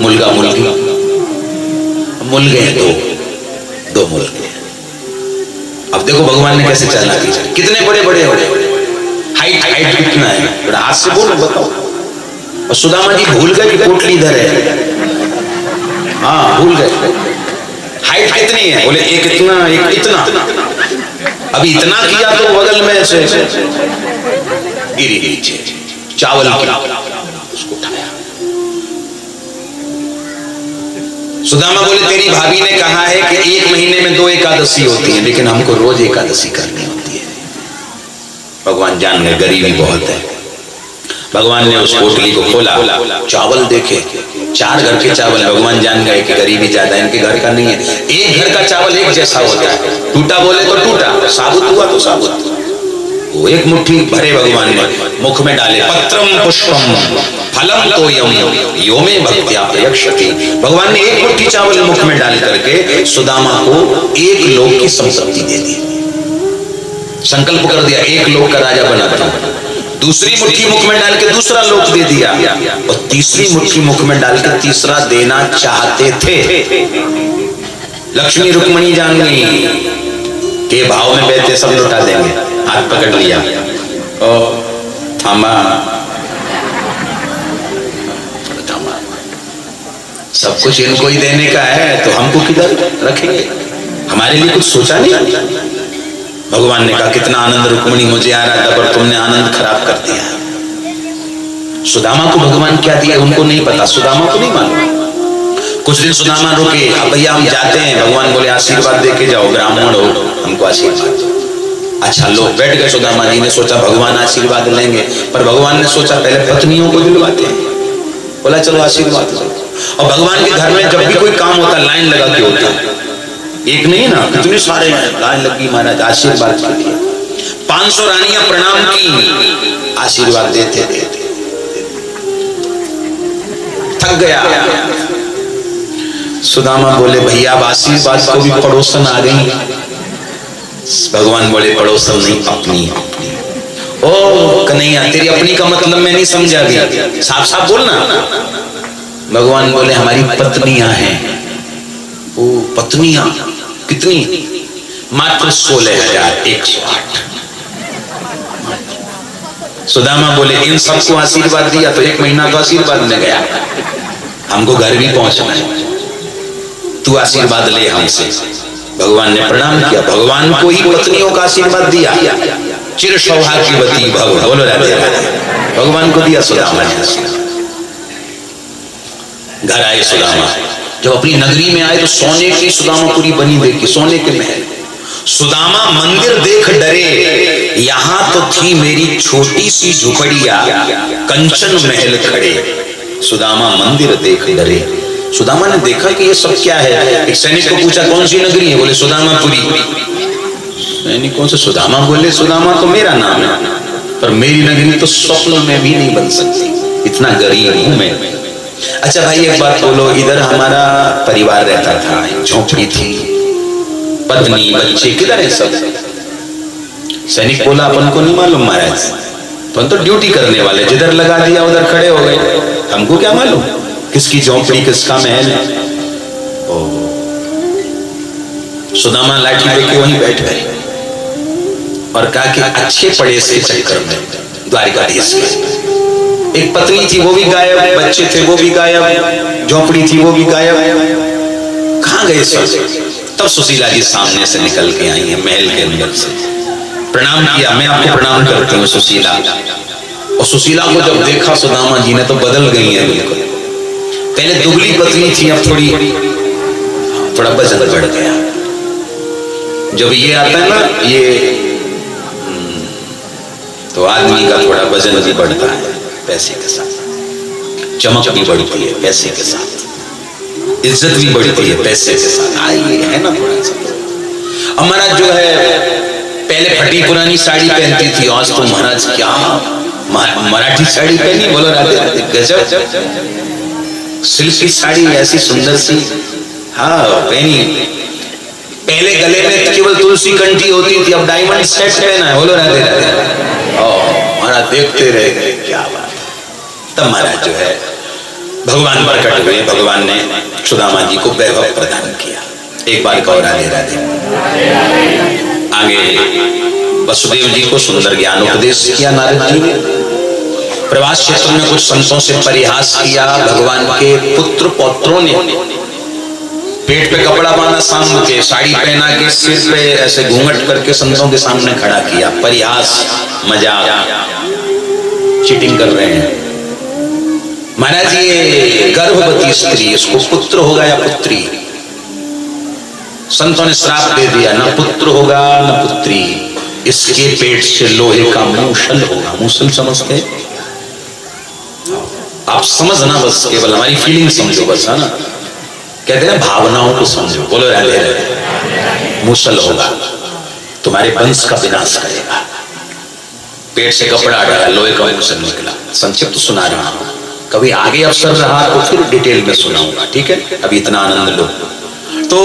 मुलगा मुलगी, मुल गए दो मुल गए। अब देखो भगवान ने कैसे चलना की, कितने बड़े बड़े हो गए, हाइट कितना है, बड़ा हाथ से बोलो बताओ। और सुदामा जी भूल गए कि पोटली इधर है, हाँ भूल गए। हाइट कितनी है, बोले एक इतना एक इतना। अभी इतना किया तो बगल में से गिरी नीचे चावल उसको उठाया। सुदामा बोले तेरी भाभी ने कहा है कि 1 महीने में 2 एकादशी होती है, लेकिन हमको रोज एकादशी करनी होती है। भगवान जान गए गरीबी बहुत है। भगवान ने उस पोटली को खोला, चावल देखे, 4 घर के चावल। भगवान जान गए कि गरीबी ज्यादा इनके घर का नहीं है। एक घर का चावल एक जैसा होता है, टूटा बोले तो टूटा, साबुत हुआ तो साबुत। वो एक मुट्ठी भरे भगवान ने मुख में डाले, पत्रम पुष्पम फलम तोयम यो में भक्त्या प्रयक्षति। भगवान ने एक मुट्ठी चावल मुख में डाल करके सुदामा को 1 लोक की संपत्ति दे दी। संकल्प कर दिया 1 लोक का राजा बनाता हूं। दूसरी मुट्ठी मुख में डाल के दूसरा लोक दे दिया, और तीसरी मुट्ठी मुख में डाल के तीसरा देना चाहते थे। लक्ष्मी रुक्मणी जान गई के भाव में बैठे सब लुटा देंगे, हाथ पकड़ लिया, ओ थामा सब कुछ इनको ही देने का है, तो हमको किधर रखेंगे, हमारे लिए कुछ सोचा नहीं। भगवान ने कहा कितना आनंद रुक्मणी, मुझे आ रहा था पर तुमने आनंद खराब कर दिया। सुदामा को भगवान क्या दिया उनको नहीं पता, सुदामा को नहीं मालूम। कुछ दिन सुदामा रुके, अब भैया हम जाते हैं। भगवान बोले आशीर्वाद दे के जाओ, ब्राह्मण हो, हमको आशीर्वाद। अच्छा लोग बैठ गए। सुदामा जी ने सोचा भगवान आशीर्वाद लेंगे, पर भगवान ने सोचा पहले पत्नियों को दिलवाते हैं। बोला चलो आशीर्वाद दो। और भगवान के घर में जब भी कोई काम होता लाइन लगा के होता है, एक नहीं ना, कितने सारे लाइन लगी, महाराज आशीर्वाद के लिए 500 रानियां प्रणाम की, आशीर्वाद देते देते थक गया। सुदामा बोले भैया अब आशीर्वाद को भी पड़ोसन आ गई। भगवान बोले पड़ोसन नहीं, अपनी अपनी। ओ कन्हैया तेरी अपनी का मतलब मैं नहीं समझा, भी साफ साफ बोलना। भगवान बोले हमारी पत्नियां हैं। ओ पत्नियां कितनी? मात्र 16,108। सुदामा बोले इन सबको आशीर्वाद दिया तो 1 महीना तो आशीर्वाद में गया, हमको घर भी पहुंचना है, तू आशीर्वाद ले हमसे। भगवान ने प्रणाम किया, भगवान को ही पत्नियों का आशीर्वाद दिया। चिर सौभाग्यवती भव, बोलो राधे राधे। भगवान को दिया सुदामा ने। घर आए सुदामा, जब अपनी नगरी में आए तो सोने की सुदामापुरी बनी देखी, सोने के महल। सुदामा मंदिर देख डरे, यहां तो थी मेरी छोटी सी झुपड़िया, कंचन महल खड़े। सुदामा मंदिर देख डरे। सुदामा ने देखा कि ये सब क्या है। एक सैनिक को पूछा कौन सी नगरी है, बोले सुदामापुरी। सैनिकों से सुदामा बोले सुदामा तो मेरा नाम है, पर मेरी नगरी तो स्वप्न में भी नहीं बन सकती, इतना गरीब हूं मैं। अच्छा भाई एक बात बोलो, इधर हमारा परिवार रहता था, झोंपड़ी थी, पत्नी बच्चे किधर है सब? सैनिक बोला अपन को नहीं मालूम महाराज, अपन तो ड्यूटी करने वाले, जिधर लगा दिया उधर खड़े हो गए, हमको क्या मालूम किसकी झोंपड़ी किसका महल है। सुदामा लाठी लेके वहीं बैठ गए और कहा कि अच्छे पड़ेस के चक्कर में द्वारिकाधीश के एक पत्नी थी वो भी गायब, बच्चे थे वो भी गायब, झोंपड़ी थी वो भी गायब, कहां गए सब। तब सुशीला जी सामने से निकल के आई है महल के अंदर से, प्रणाम किया, मैं आपको प्रणाम करती हूँ सुशीला। और सुशीला को जब देखा सुदामा जी ने तो बदल गई है बिल्कुल, पहले दुबली पतली थी अब थोड़ा वजन बढ़ गया। जब ये आता है ना ये तो आदमी का थोड़ा वजन भी बढ़ता है पैसे के साथ, चमक भी बढ़ती है पैसे के साथ, इज्जत भी बढ़ती है पैसे के साथ। आइए है ना थोड़ा सा। अब महाराज जो है पहले फटी पुरानी साड़ी पहनती थी, आज तो महाराज क्या मराठी साड़ी पहनी, बोलो राधे राधे, गजब सिल्क की साड़ी ऐसी सुंदर सी, हाँ पहनी। पहले गले में केवल तुलसी कंठी होती थी, अब डायमंड सेट पहना है, बोलो राधे राधे। महाराज देखते रह गए, क्या बात। तब महाराज जो है भगवान प्रकट हुए, भगवान ने सुदामा जी को वैभव प्रदान किया। एक बार कहो राधे राधे। आगे वसुदेव जी को सुंदर ज्ञान उपदेश किया नारद जी ने। प्रवास क्षेत्र में कुछ संतों से परिहास किया। भगवान के पुत्र पौत्रों ने पेट पे कपड़ा बांधा, शाम के साड़ी पहना के सिर पे ऐसे घूंघट करके संतों के सामने खड़ा किया। परिहास, मजाक, चीटिंग कर रहे हैं। महाराज ये गर्भवती स्त्री, इसको पुत्र होगा या पुत्री? संतों ने श्राप दे दिया, न पुत्र होगा न पुत्री, इसके पेट से लोहे का मूसल होगा। मूसल समझते? आप समझना बस, केवल हमारी फीलिंग समझो बस, है ना। कहते हैं भावनाओं को समझो, बोलो राधे राधे। मूसल होगा, तुम्हारे वंश का विनाश करेगा। पेट से कपड़ा हटाया, लोहे का मूसल निकला। संक्षिप्त सुना रहा हूं, कभी आगे अवसर रहा तो फिर डिटेल में सुनाऊंगा, ठीक है। अभी इतना आनंद लो। तो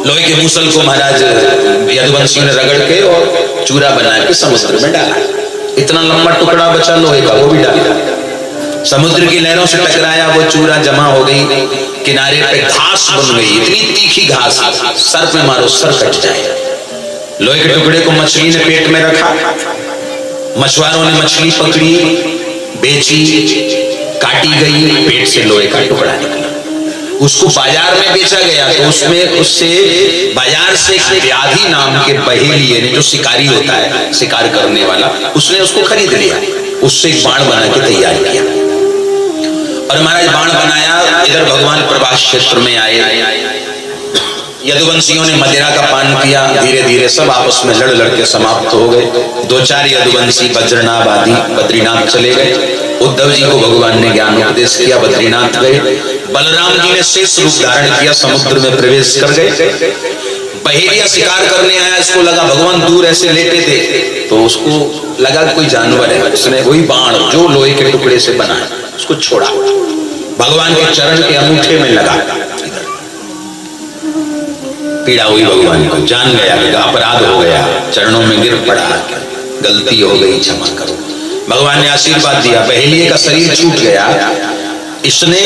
लोहे के मूसल को महाराज यदुवंशी ने रगड़ के और चूरा बना के समुद्र में डाला। इतना लंबा टुकड़ा बचा लोहे का, वो भी डाला। समुद्र की लहरों से टकराया, वो चूरा जमा हो गई, किनारे पे घास बन गई, इतनी तीखी घास, सर पे मारो सर कट जाए। लोहे के टुकड़े को मछली ने पेट में रखा, मछुआरों ने मछली पकड़ी, बेची, काटी गई, पेट से लोहे का टुकड़ा निकला। उसको बाजार में बेचा गया तो उससे बाजार से व्याधि नाम के बहेलिये ने, जो शिकारी होता है शिकार करने वाला, उसने उसको खरीद लिया। उससे एक बाण बना के तैयार किया और महाराज बाण बनाया। इधर भगवान प्रभास क्षेत्र में आए, यदुवंशियों ने मदिरा का पान किया। धीरे धीरे सब आपस में लड़ लड़ के समाप्त हो गए। 2-4 यदुवंशी बद्रीनाथ आदि बद्रीनाथ चले गए। उद्धव जी को भगवान ने ज्ञान उपदेश किया, बद्रीनाथ गए। बलराम जी ने शेष रूप धारण किया, समुद्र में प्रवेश कर गए। बहेलिया शिकार करने आया, इसको लगा भगवान दूर ऐसे लेटे थे तो उसको लगा कोई जानवर है। उसने वही बाण जो लोहे के टुकड़े से बना है उसको छोड़ा, भगवान के चरण के अंगूठे में लगा। पीड़ा हुई भगवान को, जान गया अपराध हो गया, चरणों में गिर पड़ा, गलती हो गई, क्षमा करो। भगवान ने आशीर्वाद दिया, बहेलिये का शरीर छूट गया। इसने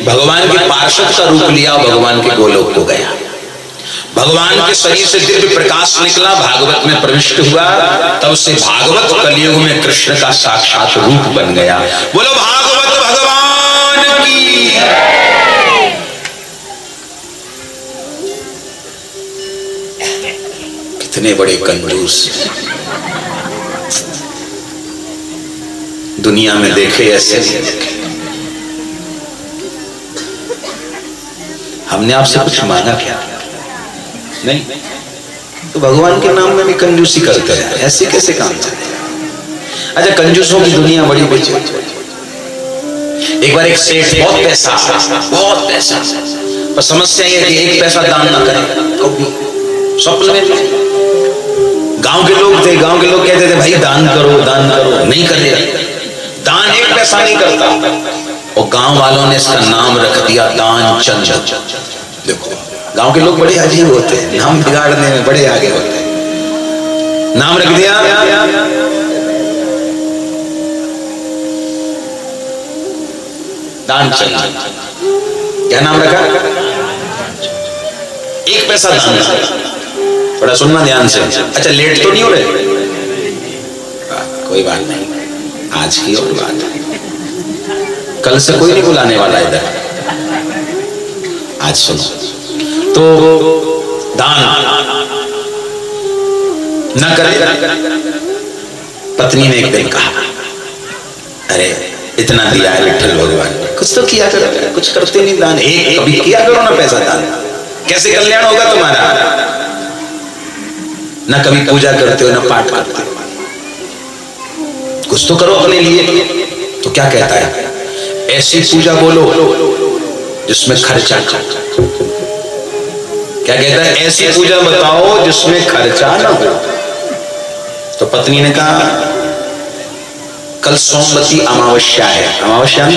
भगवान के पार्षद का रूप लिया, भगवान के गोलोक को गया। भगवान के शरीर से दिव्य प्रकाश निकला, भागवत में प्रविष्ट हुआ। तब से भागवत कलयुग में कृष्ण का साक्षात रूप बन गया। बोलो भागवत भगवान की। कितने बड़े कंजूस दुनिया में देखे ऐसे हमने आपसे कुछ मांगा क्या? नहीं। तो भगवान के नाम में भी कंजूसी करते हैं, ऐसे कैसे काम चलेगा? अच्छा, कंजूसों की दुनिया बड़ी बेचैन। एक बार एक सेठ, बहुत पैसा, पर समस्या ये कि एक पैसा दान ना करे कभी। स्वप्न में गांव के लोग थे, गांव के लोग कहते थे भाई दान करो, नहीं करे दान, एक पैसा नहीं करता। और गांव वालों ने इसका नाम रख दिया दान चंद। देखो गांव के लोग बड़े अजीब होते हैं, नाम बिगाड़ने में बड़े आगे होते हैं। नाम रख दिया दानचंद, क्या नाम रखा? 1 पैसा दान। थोड़ा सुनना ध्यान से। अच्छा लेट तो नहीं हो रहे? कोई बात नहीं, आज की और बात है, कल से कोई नहीं बुलाने वाला इधर। आज सुनो तो दान न करे। पत्नी ने एक दिन कहा, अरे इतना दिया है विठ्ठल भगवान ने, कुछ तो किया करो, कुछ करते नहीं दान। एक कभी किया करो ना पैसा दान, कैसे कल्याण होगा तुम्हारा? ना कभी पूजा करते हो ना पाठ करते हो, कुछ तो करो अपने लिए। तो क्या कहता है? ऐसी पूजा बोलो जिसमें खर्चा। क्या कहता है? ऐसी पूजा बताओ जिसमें खर्चा ना हो। तो पत्नी ने कहा, कल सोमवती अमावस्या है। अमावस्या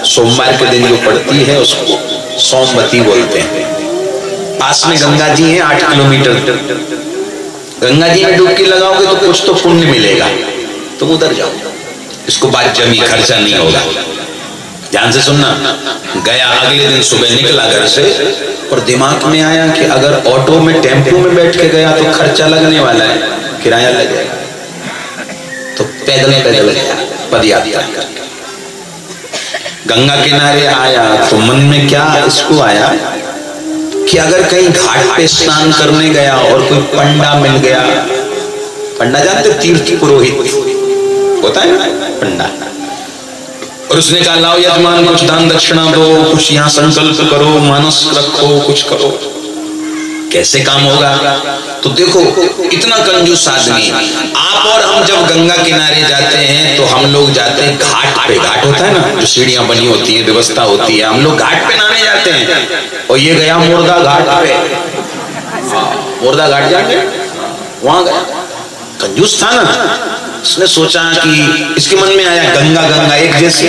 सोमवार के दिन जो पड़ती है उसको सोमवती बोलते हैं। पास में गंगा जी है 8 किलोमीटर। गंगा जी में डुबकी लगाओगे तो कुछ तो पुण्य मिलेगा, तुम उधर जाओ। इसको बात जमी, खर्चा नहीं होगा। ध्यान से सुनना। गया, अगले दिन सुबह निकला घर से और दिमाग में आया कि अगर ऑटो में टेम्पो में बैठ के गया तो खर्चा लगने वाला है, किराया लगेगा, तो पैदल पैदल गया, पदयात्रा करके गंगा किनारे आया। तो मन में क्या इसको आया कि अगर कहीं घाट पे स्नान करने गया और कोई पंडा मिल गया। पंडा जानते? तीर्थ पुरोहित होता है ना पंडा। और उसने कहा, लाओ यजमान कुछ दान दक्षिणा दो, कुछ यहाँ संकल्प करो, मानस रखो, कुछ करो। कैसे काम होगा? तो देखो इतना कंजूस आदमी। आप और हम जब गंगा किनारे जाते हैं तो हम लोग जाते हैं घाट पे। घाट होता है ना, जो सीढ़ियां बनी होती है, व्यवस्था होती है, हम लोग घाट पे नहाने जाते हैं। और ये गया मुर्दा घाट पे। मुर्दा घाट जाके वहां गया, कंजूस था ना। उसने सोचा कि इसके मन में आया, गंगा गंगा एक जैसी,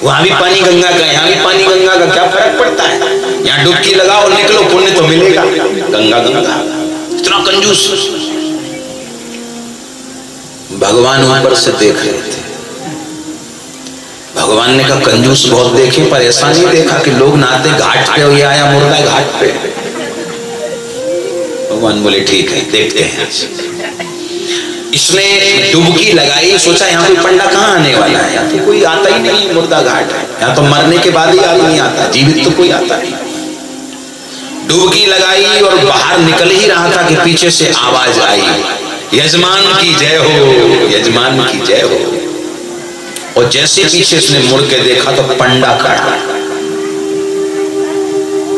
वहां भी पानी गंगा का, यहाँ भी पानी गंगा का, क्या फर्क पड़ता है? यहाँ डुबकी लगाओ निकलो, पुण्य तो मिलेगा। गंगा गंगा, इतना कंजूस। भगवान ऊपर से देख रहे थे। भगवान ने कहा, कंजूस बहुत देखे पर ऐसा नहीं देखा कि लोग नहाते घाट पे, ये आया मुर्दा घाट पे। भगवान बोले ठीक है, देखते हैं। इसने डुबकी लगाई, सोचा यहाँ कोई पंडा कहाँ आने वाला है, यहाँ तो कोई आता ही नहीं, मुर्दा घाट है, यहाँ तो मरने के बाद ही आदमी आता, जीवित तो कोई आता नहीं। डुबकी लगाई और बाहर निकल ही रहा था कि पीछे से आवाज आई, यजमान की जय हो, यजमान की जय हो। और जैसे पीछे इसने मुड़ के देखा तो पंडा खड़ा,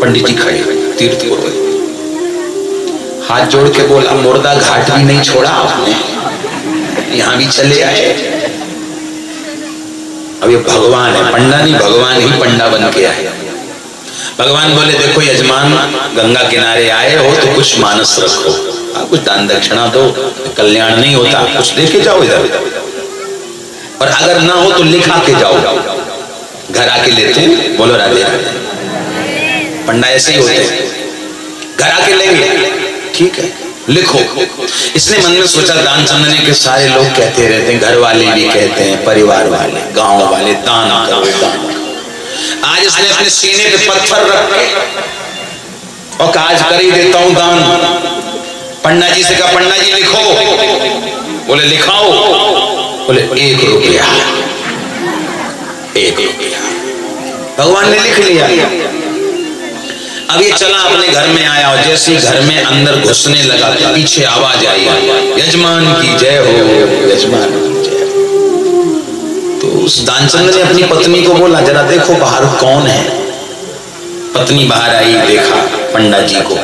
पंडित जी खड़े, तीर्थ पुरोहित। हाथ जोड़ के बोला, मुर्दा घाट भी नहीं छोड़ा आपने, यहां भी चले आए। अब ये भगवान है, पंडा नहीं, भगवान ही पंडा बन के आए। भगवान बोले, देखो यजमान, गंगा किनारे आए हो तो कुछ मानस रखो, कुछ दान दक्षिणा दो, कल्याण नहीं होता, कुछ लेके जाओ इधर, और अगर ना हो तो लिखा के जाओ। घर आके लेते हैं, बोलो राधे राधे। पंडा ऐसे ही होते हैं, घर आके लेंगे, ठीक है लिखो। इसने मन में सोचा, दान चंदने के सारे लोग कहते रहते हैं, घर वाले भी कहते हैं, परिवार वाले, गांव वाले, दान करो दान। आज इसने अपने सीने पे पत्थर रख के और कहा, आज कर ही देता हूं दान। पंडा जी से कहा, पंडा जी लिखो। बोले लिखाओ। बोले 1 रुपया, 1 रुपया। भगवान ने लिख लिया। अब ये चला अपने घर में आया और जैसे घर में अंदर घुसने लगा तो पीछे आवाज आई, यजमान की जय हो, यजमान की जय हो। तो उस दानचंद ने अपनी पत्नी को बोला, जरा देखो बाहर कौन है। पत्नी बाहर आई, देखा पंडा जी को।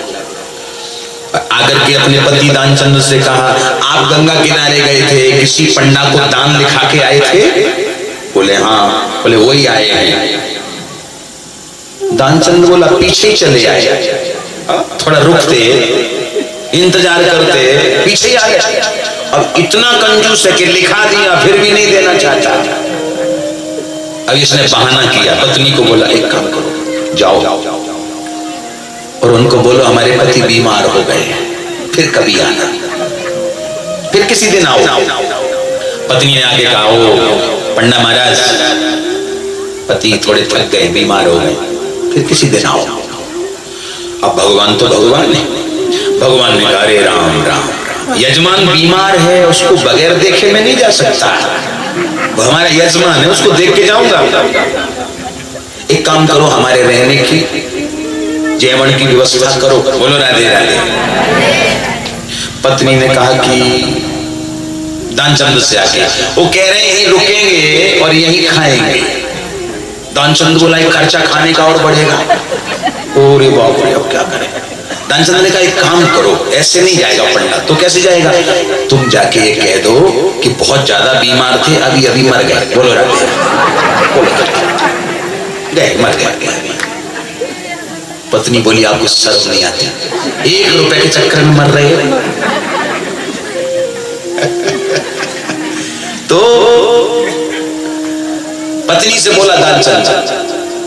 आकर के अपने पति दानचंद से कहा, आप गंगा किनारे गए थे, किसी पंडा को दान लिखा के आए थे? बोले हाँ। बोले वही आए हैं। दानचंद बोला, पीछे चले आए, थोड़ा रुकते, इंतजार करते, पीछे आ गए। अब इतना कंजूस है कि लिखा दिया फिर भी नहीं देना चाहता। अब इसने बहाना किया, पत्नी को बोला, एक काम करो, जाओ और उनको बोलो हमारे पति बीमार हो गए, फिर कभी आना, फिर किसी दिन आओ। पत्नी ने आगे कहा, ओ पंडा महाराज, पति थोड़े थक गए, बीमार हो गए, फिर किसी दिन आओ। अब भगवान तो भगवान है, भगवान ने कहा अरे राम राम, यजमान बीमार है, उसको बगैर देखे मैं नहीं जा सकता, वो हमारा यजमान है, उसको देख के जाऊंगा। एक काम करो, हमारे रहने की जयवण की व्यवस्था करो। बोलो राधे राधे। पत्नी ने कहा कि दानचंद से आके, वो कह रहे हैं रुकेंगे और यही खाएंगे। दानचंद बोला खर्चा खाने का और बढ़ेगा। ओरे बाप रे, अब क्या करें। दानचंद ने कहा एक काम करो, ऐसे नहीं जाएगा पंडा। तो कैसे जाएगा? तुम जाके ये कह दो कि बहुत ज्यादा बीमार थे, अभी अभी मर गए। बोलो राधे, गए, मर गए। पत्नी बोली आपको शर्म नहीं आती, 1 रुपए के चक्कर में मर रहे हो। तो पत्नी से बोला दानचंद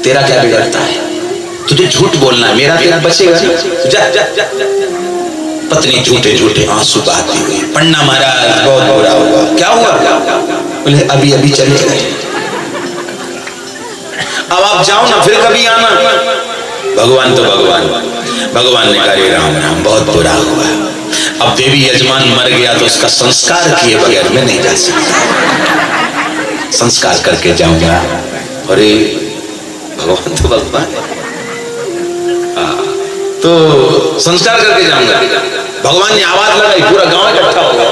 तेरा क्या बिगड़ता है, तुझे झूठ बोलना है, मेरा तेरा बचेगा ना, जा, जा, जा, जा। पत्नी झूठे झूठे आंसू बहाती हुई, पंडा महाराज बहुत बुरा हुआ। क्या हुआ? बोले अभी अभी चले गए, अब आप जाओ ना, फिर कभी आना। भगवान तो भगवान, भगवान ने कहा राम राम, बहुत बुरा हुआ, अब देवी यजमान मर गया तो उसका संस्कार किए बगैर मैं नहीं जा सकता, संस्कार करके जाऊंगा। अरे भगवान तो भगवान है, तो संस्कार करके जाऊंगा। भगवान ने आवाज लगाई, पूरा गांव इकट्ठा हो गया,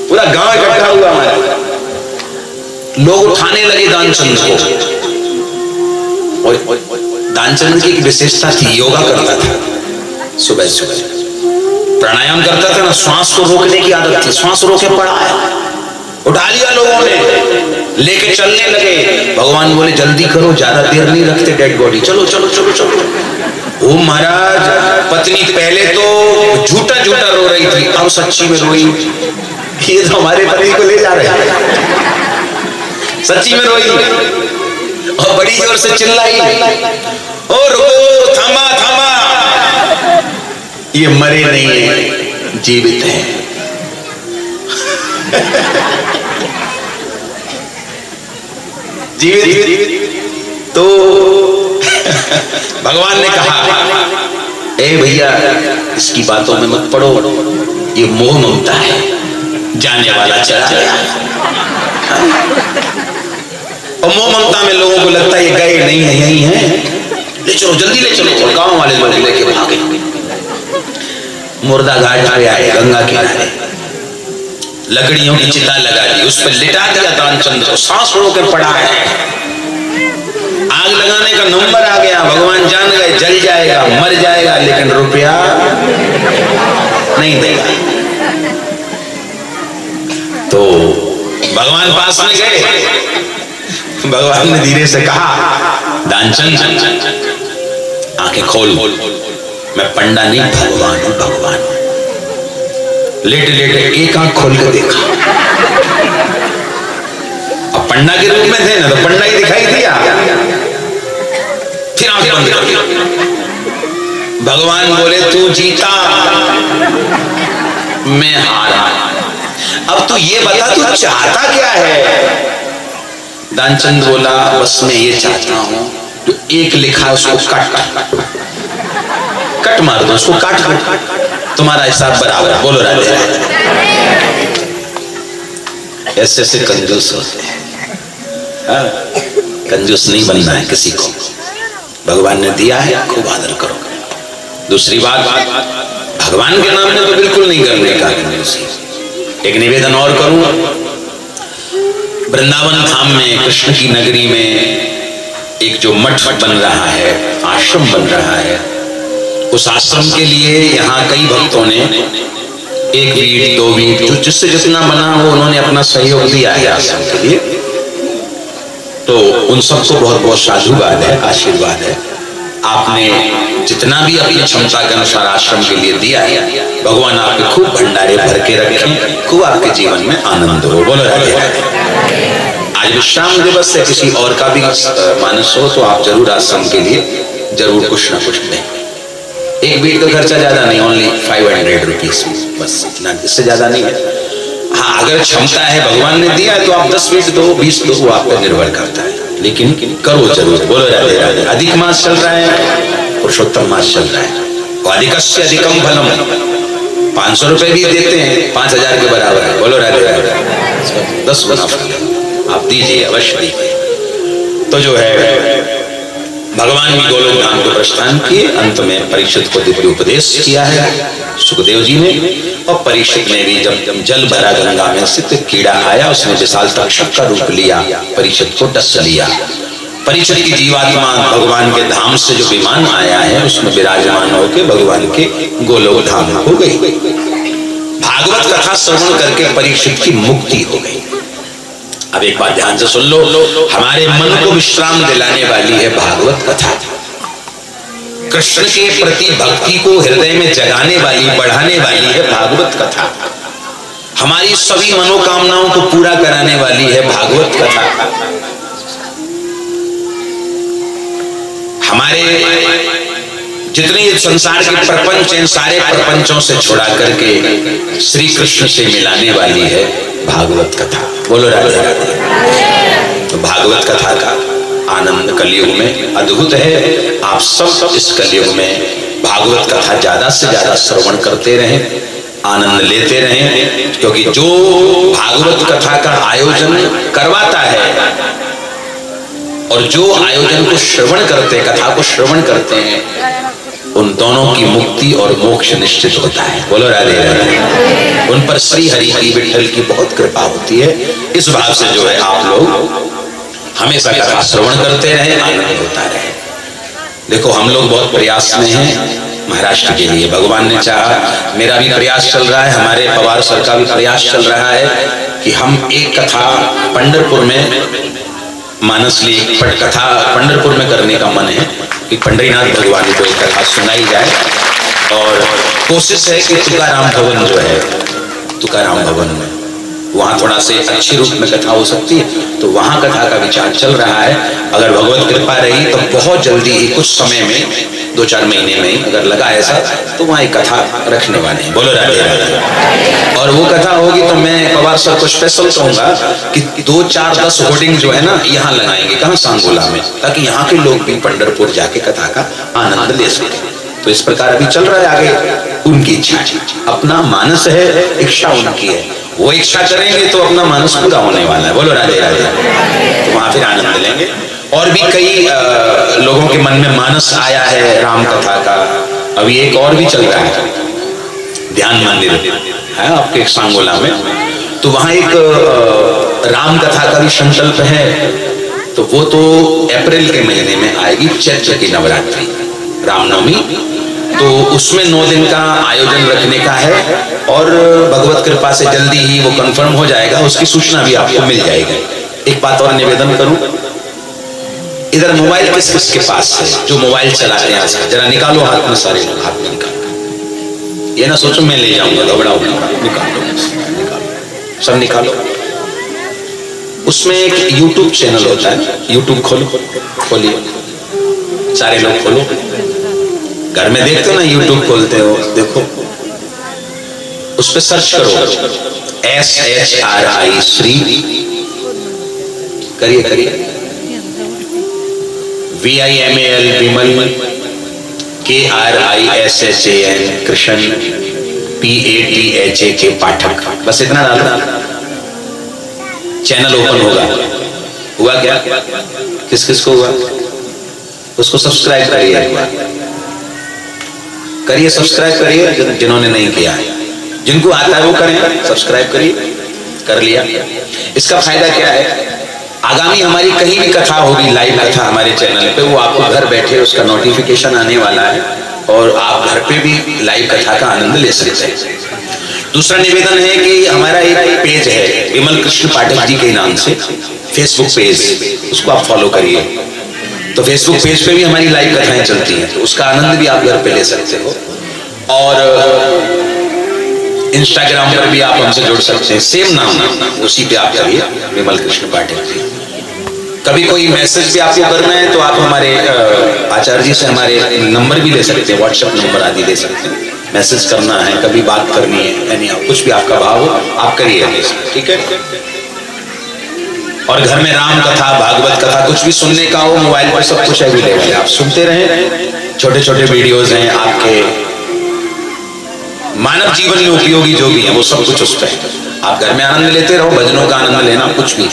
पूरा गांव इकट्ठा हुआ हमारा। लोग उठाने लगे दानचंद को। और दानचंद की एक विशेषता थी, योगा करता था, सुबह सुबह प्राणायाम करता था ना, श्वास को रोकने की आदत थी, श्वास रोके पड़ा है। उठा लिया लोगों ने, लेके चलने लगे। भगवान बोले जल्दी करो, ज्यादा देर नहीं रखते डेड बॉडी, चलो चलो चलो चलो। ओ महाराज, पत्नी पहले तो झूठा झूठा रो रही थी, अब सच्ची में रोई। ये तो हमारे पति को ले जा रहे हैं, सच्ची में रोई और बड़ी जोर से चिल्लाई, ओ रुको, थामा थामा, ये मरे नहीं है, जीवित है। जीवित। तो भगवान ने कहा ए भैया इसकी बातों में मत पड़ो, ये मोह ममता है, जाने वाला चला गया। और मोह ममता में लोगों को लगता है ये गए नहीं है, यही है, ले चलो जल्दी ले चलो। और गांव वाले लोग लेके भागे, मुर्दा घाट पे आए, गंगा किनारे लकड़ियों की चिता लगा दी, उस पर लिटा दिया दानचंद को, सांस रोके पड़ा है। आग लगाने का नंबर आ गया, भगवान जान गए जल जाएगा, मर जाएगा, लेकिन रुपया नहीं देगा। तो भगवान पास में गए, भगवान ने धीरे से कहा दानचंद आंखें खोल, मैं पंडा नहीं भगवान हूं, भगवान हूं। लेटे लेटे एक आंख खोल के देखा, अब पंडा के रूप में थे ना, तो पंडा ही दिखाई दिया। फिर आंख बंद कर दी। भगवान बोले तू जीता, मैं हारा, अब तू ये बता तू चाहता क्या है। दानचंद बोला बस मैं ये चाहता हूं, तो एक लिखा उसको कट मार दो, उसको काट तुम्हारा हिसाब बराबर। बोलो राधे राधे। ऐसे ऐसे कंजूस होते हैं, कंजूस नहीं बनना है किसी को, भगवान ने दिया है खूब आदर करो। दूसरी बात, भगवान के नाम में तो बिल्कुल नहीं करने का कंजूसी। एक निवेदन और करूं, वृंदावन धाम में, कृष्ण की नगरी में एक जो मठ बन रहा है, आश्रम बन रहा है, उस आश्रम के लिए यहाँ कई भक्तों ने 1 वीट 2 वीट जो जिससे जितना बना वो उन्होंने अपना सहयोग दिया है आश्रम के लिए। तो उन सबको बहुत बहुत साधुवाद है, आशीर्वाद है। आपने जितना भी अपनी क्षमता के अनुसार आश्रम के लिए दिया है, भगवान आपके खूब भंडारे भर के रखें, खूब आपके जीवन में आनंद हो। बोलो राधे राधे। आज विश्राम दिवस है, किसी और का भी मानस हो तो आप जरूर आश्रम के लिए जरूर कुछ ना कुछ दें। 1 वीट का खर्चा ज्यादा नहीं, ओनली 500 रुपीज, बस इतना, इससे ज्यादा नहीं है। हाँ, अगर क्षमता है, भगवान ने दिया है तो आप 10 मिनट दो, 20 दो, वो आप पर निर्भर करता है, लेकिन करो जरूर। बोलो राधे राधे। अधिक मास चल रहा है, पुरुषोत्तम मास चल रहा है, अधिकस्य अधिकम फलम। 500 रुपए भी देते हैं, 5000 के बराबर है। बोलो राधे राधे। 10 गुना फल आप दीजिए, अवश्य दीजिए। तो जो है भगवान भी गोलोक धाम को प्रस्थान किए। अंत में परीक्षित को दिव्य उपदेश किया है सुखदेव जी ने, और परीक्षित ने भी जब जल भरा गंगा में से तो कीड़ा आया, उसने विशाल तक्षक का रूप लिया, परीक्षित को डस लिया। परीक्षित की जीवात्मा भगवान के धाम से जो विमान आया है उसमें विराजमान होकर भगवान के गोलोक धाम हो गई। भागवत कथा श्रवण करके परीक्षित की मुक्ति हो गई। अब एक बात ध्यान से सुन लो, हमारे मन को विश्राम दिलाने वाली है भागवत कथा। कृष्ण के प्रति भक्ति को हृदय में जगाने वाली, बढ़ाने वाली है भागवत कथा। हमारी सभी मनोकामनाओं को पूरा कराने वाली है भागवत कथा। हमारे जितने संसार के प्रपंच हैं, सारे प्रपंचों से छुड़ा करके श्री कृष्ण से मिलाने वाली है भागवत कथा। बोलो राधे राधे। तो भागवत कथा का आनंद कलयुग में अद्भुत है। आप सब इस कलयुग में भागवत कथा ज्यादा से ज्यादा श्रवण करते रहें, आनंद लेते रहें, क्योंकि जो भागवत कथा का आयोजन करवाता है और जो आयोजन को श्रवण करते, कथा को श्रवण करते हैं, उन दोनों की मुक्ति और मोक्ष निश्चित होता है। बोलो राधे राधे। उन पर श्री हरि की, विठ्ठल की बहुत कृपा होती है। इस भाव से जो है आप लोग हमेशा कथा श्रवण करते रहे, आनंद होता रहे। देखो हम लोग बहुत प्रयास में हैं महाराष्ट्र के लिए। भगवान ने चाहा, मेरा भी प्रयास चल रहा है, हमारे पवार सर का भी प्रयास चल रहा है कि हम एक कथा पंढरपुर में, मानसली एक कथा पंढरपुर में करने का मन है कि पंढरीनाथ भगवान को एक कथा सुनाई जाए। और कोशिश है कि तुकाराम भवन जो है, तुकाराम भवन में वहाँ थोड़ा से अच्छे रूप में कथा हो सकती है, तो वहाँ कथा का विचार चल रहा है। अगर भगवत कृपा रही तो बहुत जल्दी ही, कुछ समय में, 2-4 महीने में ही अगर लगा ऐसा, तो वहाँ एक कथा रखने वाले हैं। बोलो राधे राधे। और वो कथा होगी तो मैं पवार सर को स्पेशल कहूंगा कि 2-4-10 होर्डिंग जो है ना यहाँ लगाएंगे, कहाँ, सांगोला में, ताकि यहाँ के लोग भी पंढरपुर जाके कथा का आनंद ले सके। तो इस प्रकार अभी चल रहा है, आगे उनकी इच्छा, अपना मानस है, इच्छा उनकी है, वो इच्छा करेंगे तो अपना मानस पूरा होने वाला है। बोलो राधे राधे। तो वहां फिर आनंद लेंगे। और भी कई लोगों के मन में मानस आया है राम कथा का। अभी एक और भी चल रहा है, ध्यान मंदिर है आपके सांगोला में, तो वहां एक राम कथा का भी संकल्प है। तो वो तो अप्रैल के महीने में आएगी, चैत्र की नवरात्रि, रामनवमी। तो उसमें 9 दिन का आयोजन रखने का है, और भगवत कृपा से जल्दी ही वो कंफर्म हो जाएगा, उसकी सूचना भी आपको मिल जाएगी। एक बात और निवेदन करूं, इधर मोबाइल किस किस के पास है? जो मोबाइल चलाते हैं जरा निकालो हाथ में, सारे लोग हाथ में निकालो। ये ना सोचो मैं ले जाऊंगा, घबराओ, निकालो, सब निकालो। उसमें एक YouTube चैनल होता है, YouTube खोलिए, सारे लोग खोलो। घर में देखते हो ना, YouTube खोलते हो, देखो उस पर सर्च करो SHRI श्री, करिए VIMAL विमल, KRISHAN कृष्ण, PATHAK पाठक, बस इतना डालना, चैनल ओपन होगा। हुआ क्या? किस किस को हुआ? उसको सब्सक्राइब करिए, सब्सक्राइब करिए जिन्होंने नहीं किया है। जिनको आता है वो करें, सब्सक्राइब करिए, कर लिया। इसका फायदा क्या है? आगामी हमारी कहीं भी कथा होगी, लाइव कथा हमारे चैनल पे, वो आपको घर बैठे उसका नोटिफिकेशन आने वाला है, और आप घर पे भी लाइव कथा का आनंद ले सकते हैं। दूसरा निवेदन है कि हमारा एक पेज है विमल कृष्ण पाठक जी के नाम से, फेसबुक पेज, उसको आप फॉलो करिए। तो फेसबुक पेज पे भी हमारी लाइव कथाएं चलती हैं, तो उसका आनंद भी आप घर पे ले सकते हो। और इंस्टाग्राम पर भी आप हमसे जुड़ सकते हैं, सेम नाम, उसी पे आप करिए, विमल कृष्ण पाठक जी। कभी कोई मैसेज भी आपको करना है तो आप हमारे आचार्य जी से हमारे नंबर भी ले सकते हैं, व्हाट्सएप नंबर आदि ले सकते हैं। मैसेज करना है, कभी बात करनी है, यानी कुछ भी आपका भाव हो आप करिए, ठीक है। और घर में राम कथा, भागवत कथा कुछ भी सुनने का हो, मोबाइल पर सब कुछ अवेलेबल है, आप सुनते रहें। छोटे छोटे वीडियोज हैं आपके मानव जीवन में उपयोगी जो भी है वो सब कुछ उस पर है। आप घर में आनंद लेते रहो, भजनों का आनंद लेना, कुछ भी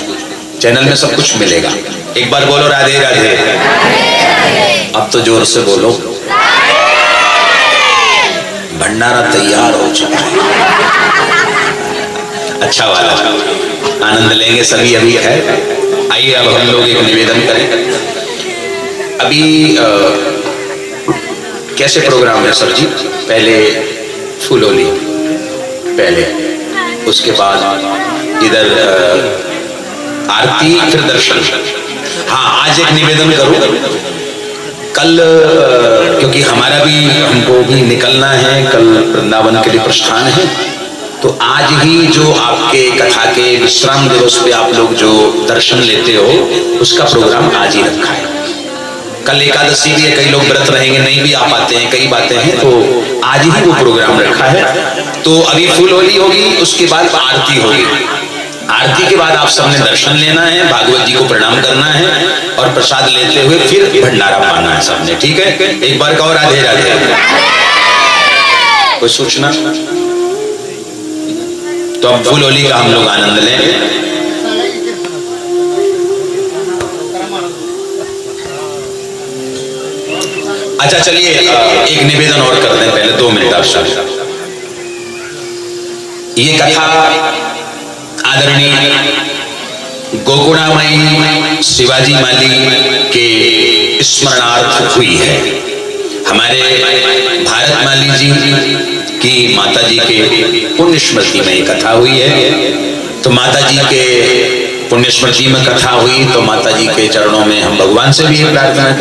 चैनल में सब कुछ मिलेगा। एक बार बोलो राधे राधे। अब तो जोर से बोलो। भंडारा तैयार हो चुका है, अच्छा वाला, आनंद लेंगे सभी। अभी है, आइए अब हम लोग एक निवेदन करें। अभी कैसे प्रोग्राम है सर जी? पहले फूलोली, पहले उसके बाद इधर आरती, फिर दर्शन। हाँ, आज एक निवेदन करूं, कल क्योंकि हमारा भी, हमको भी निकलना है, कल वृंदावन के लिए प्रस्थान है, तो आज ही जो आपके कथा के विश्राम दिवस पे आप लोग जो दर्शन लेते हो उसका प्रोग्राम आज ही रखा है। कल एकादशी भी है, कई लोग व्रत रहेंगे, नहीं भी आ पाते हैं, कई बातें हैं, तो आज ही वो प्रोग्राम रखा है। तो अभी फूल होली होगी, उसके बाद आरती होगी। आरती के बाद आप सबने दर्शन लेना है, भागवत जी को प्रणाम करना है और प्रसाद लेते हुए फिर भंडारा पाना है सबने, ठीक है। एक बार कहो राधे राधे। कोई सूचना? तो अब फूल होली का हम लोग आनंद लें। अच्छा चलिए एक निवेदन और करते हैं, पहले 2 मिनट आप। ये कथा आदरणीय गोकुणामयी शिवाजी माली के स्मरणार्थ हुई है। हमारे भारत माली जी की माता जी के पुण्य स्मृति में ये कथा हुई है। तो माता जी के पुण्य स्मृति में कथा हुई, तो माता जी के चरणों में हम भगवान से भी प्रार्थना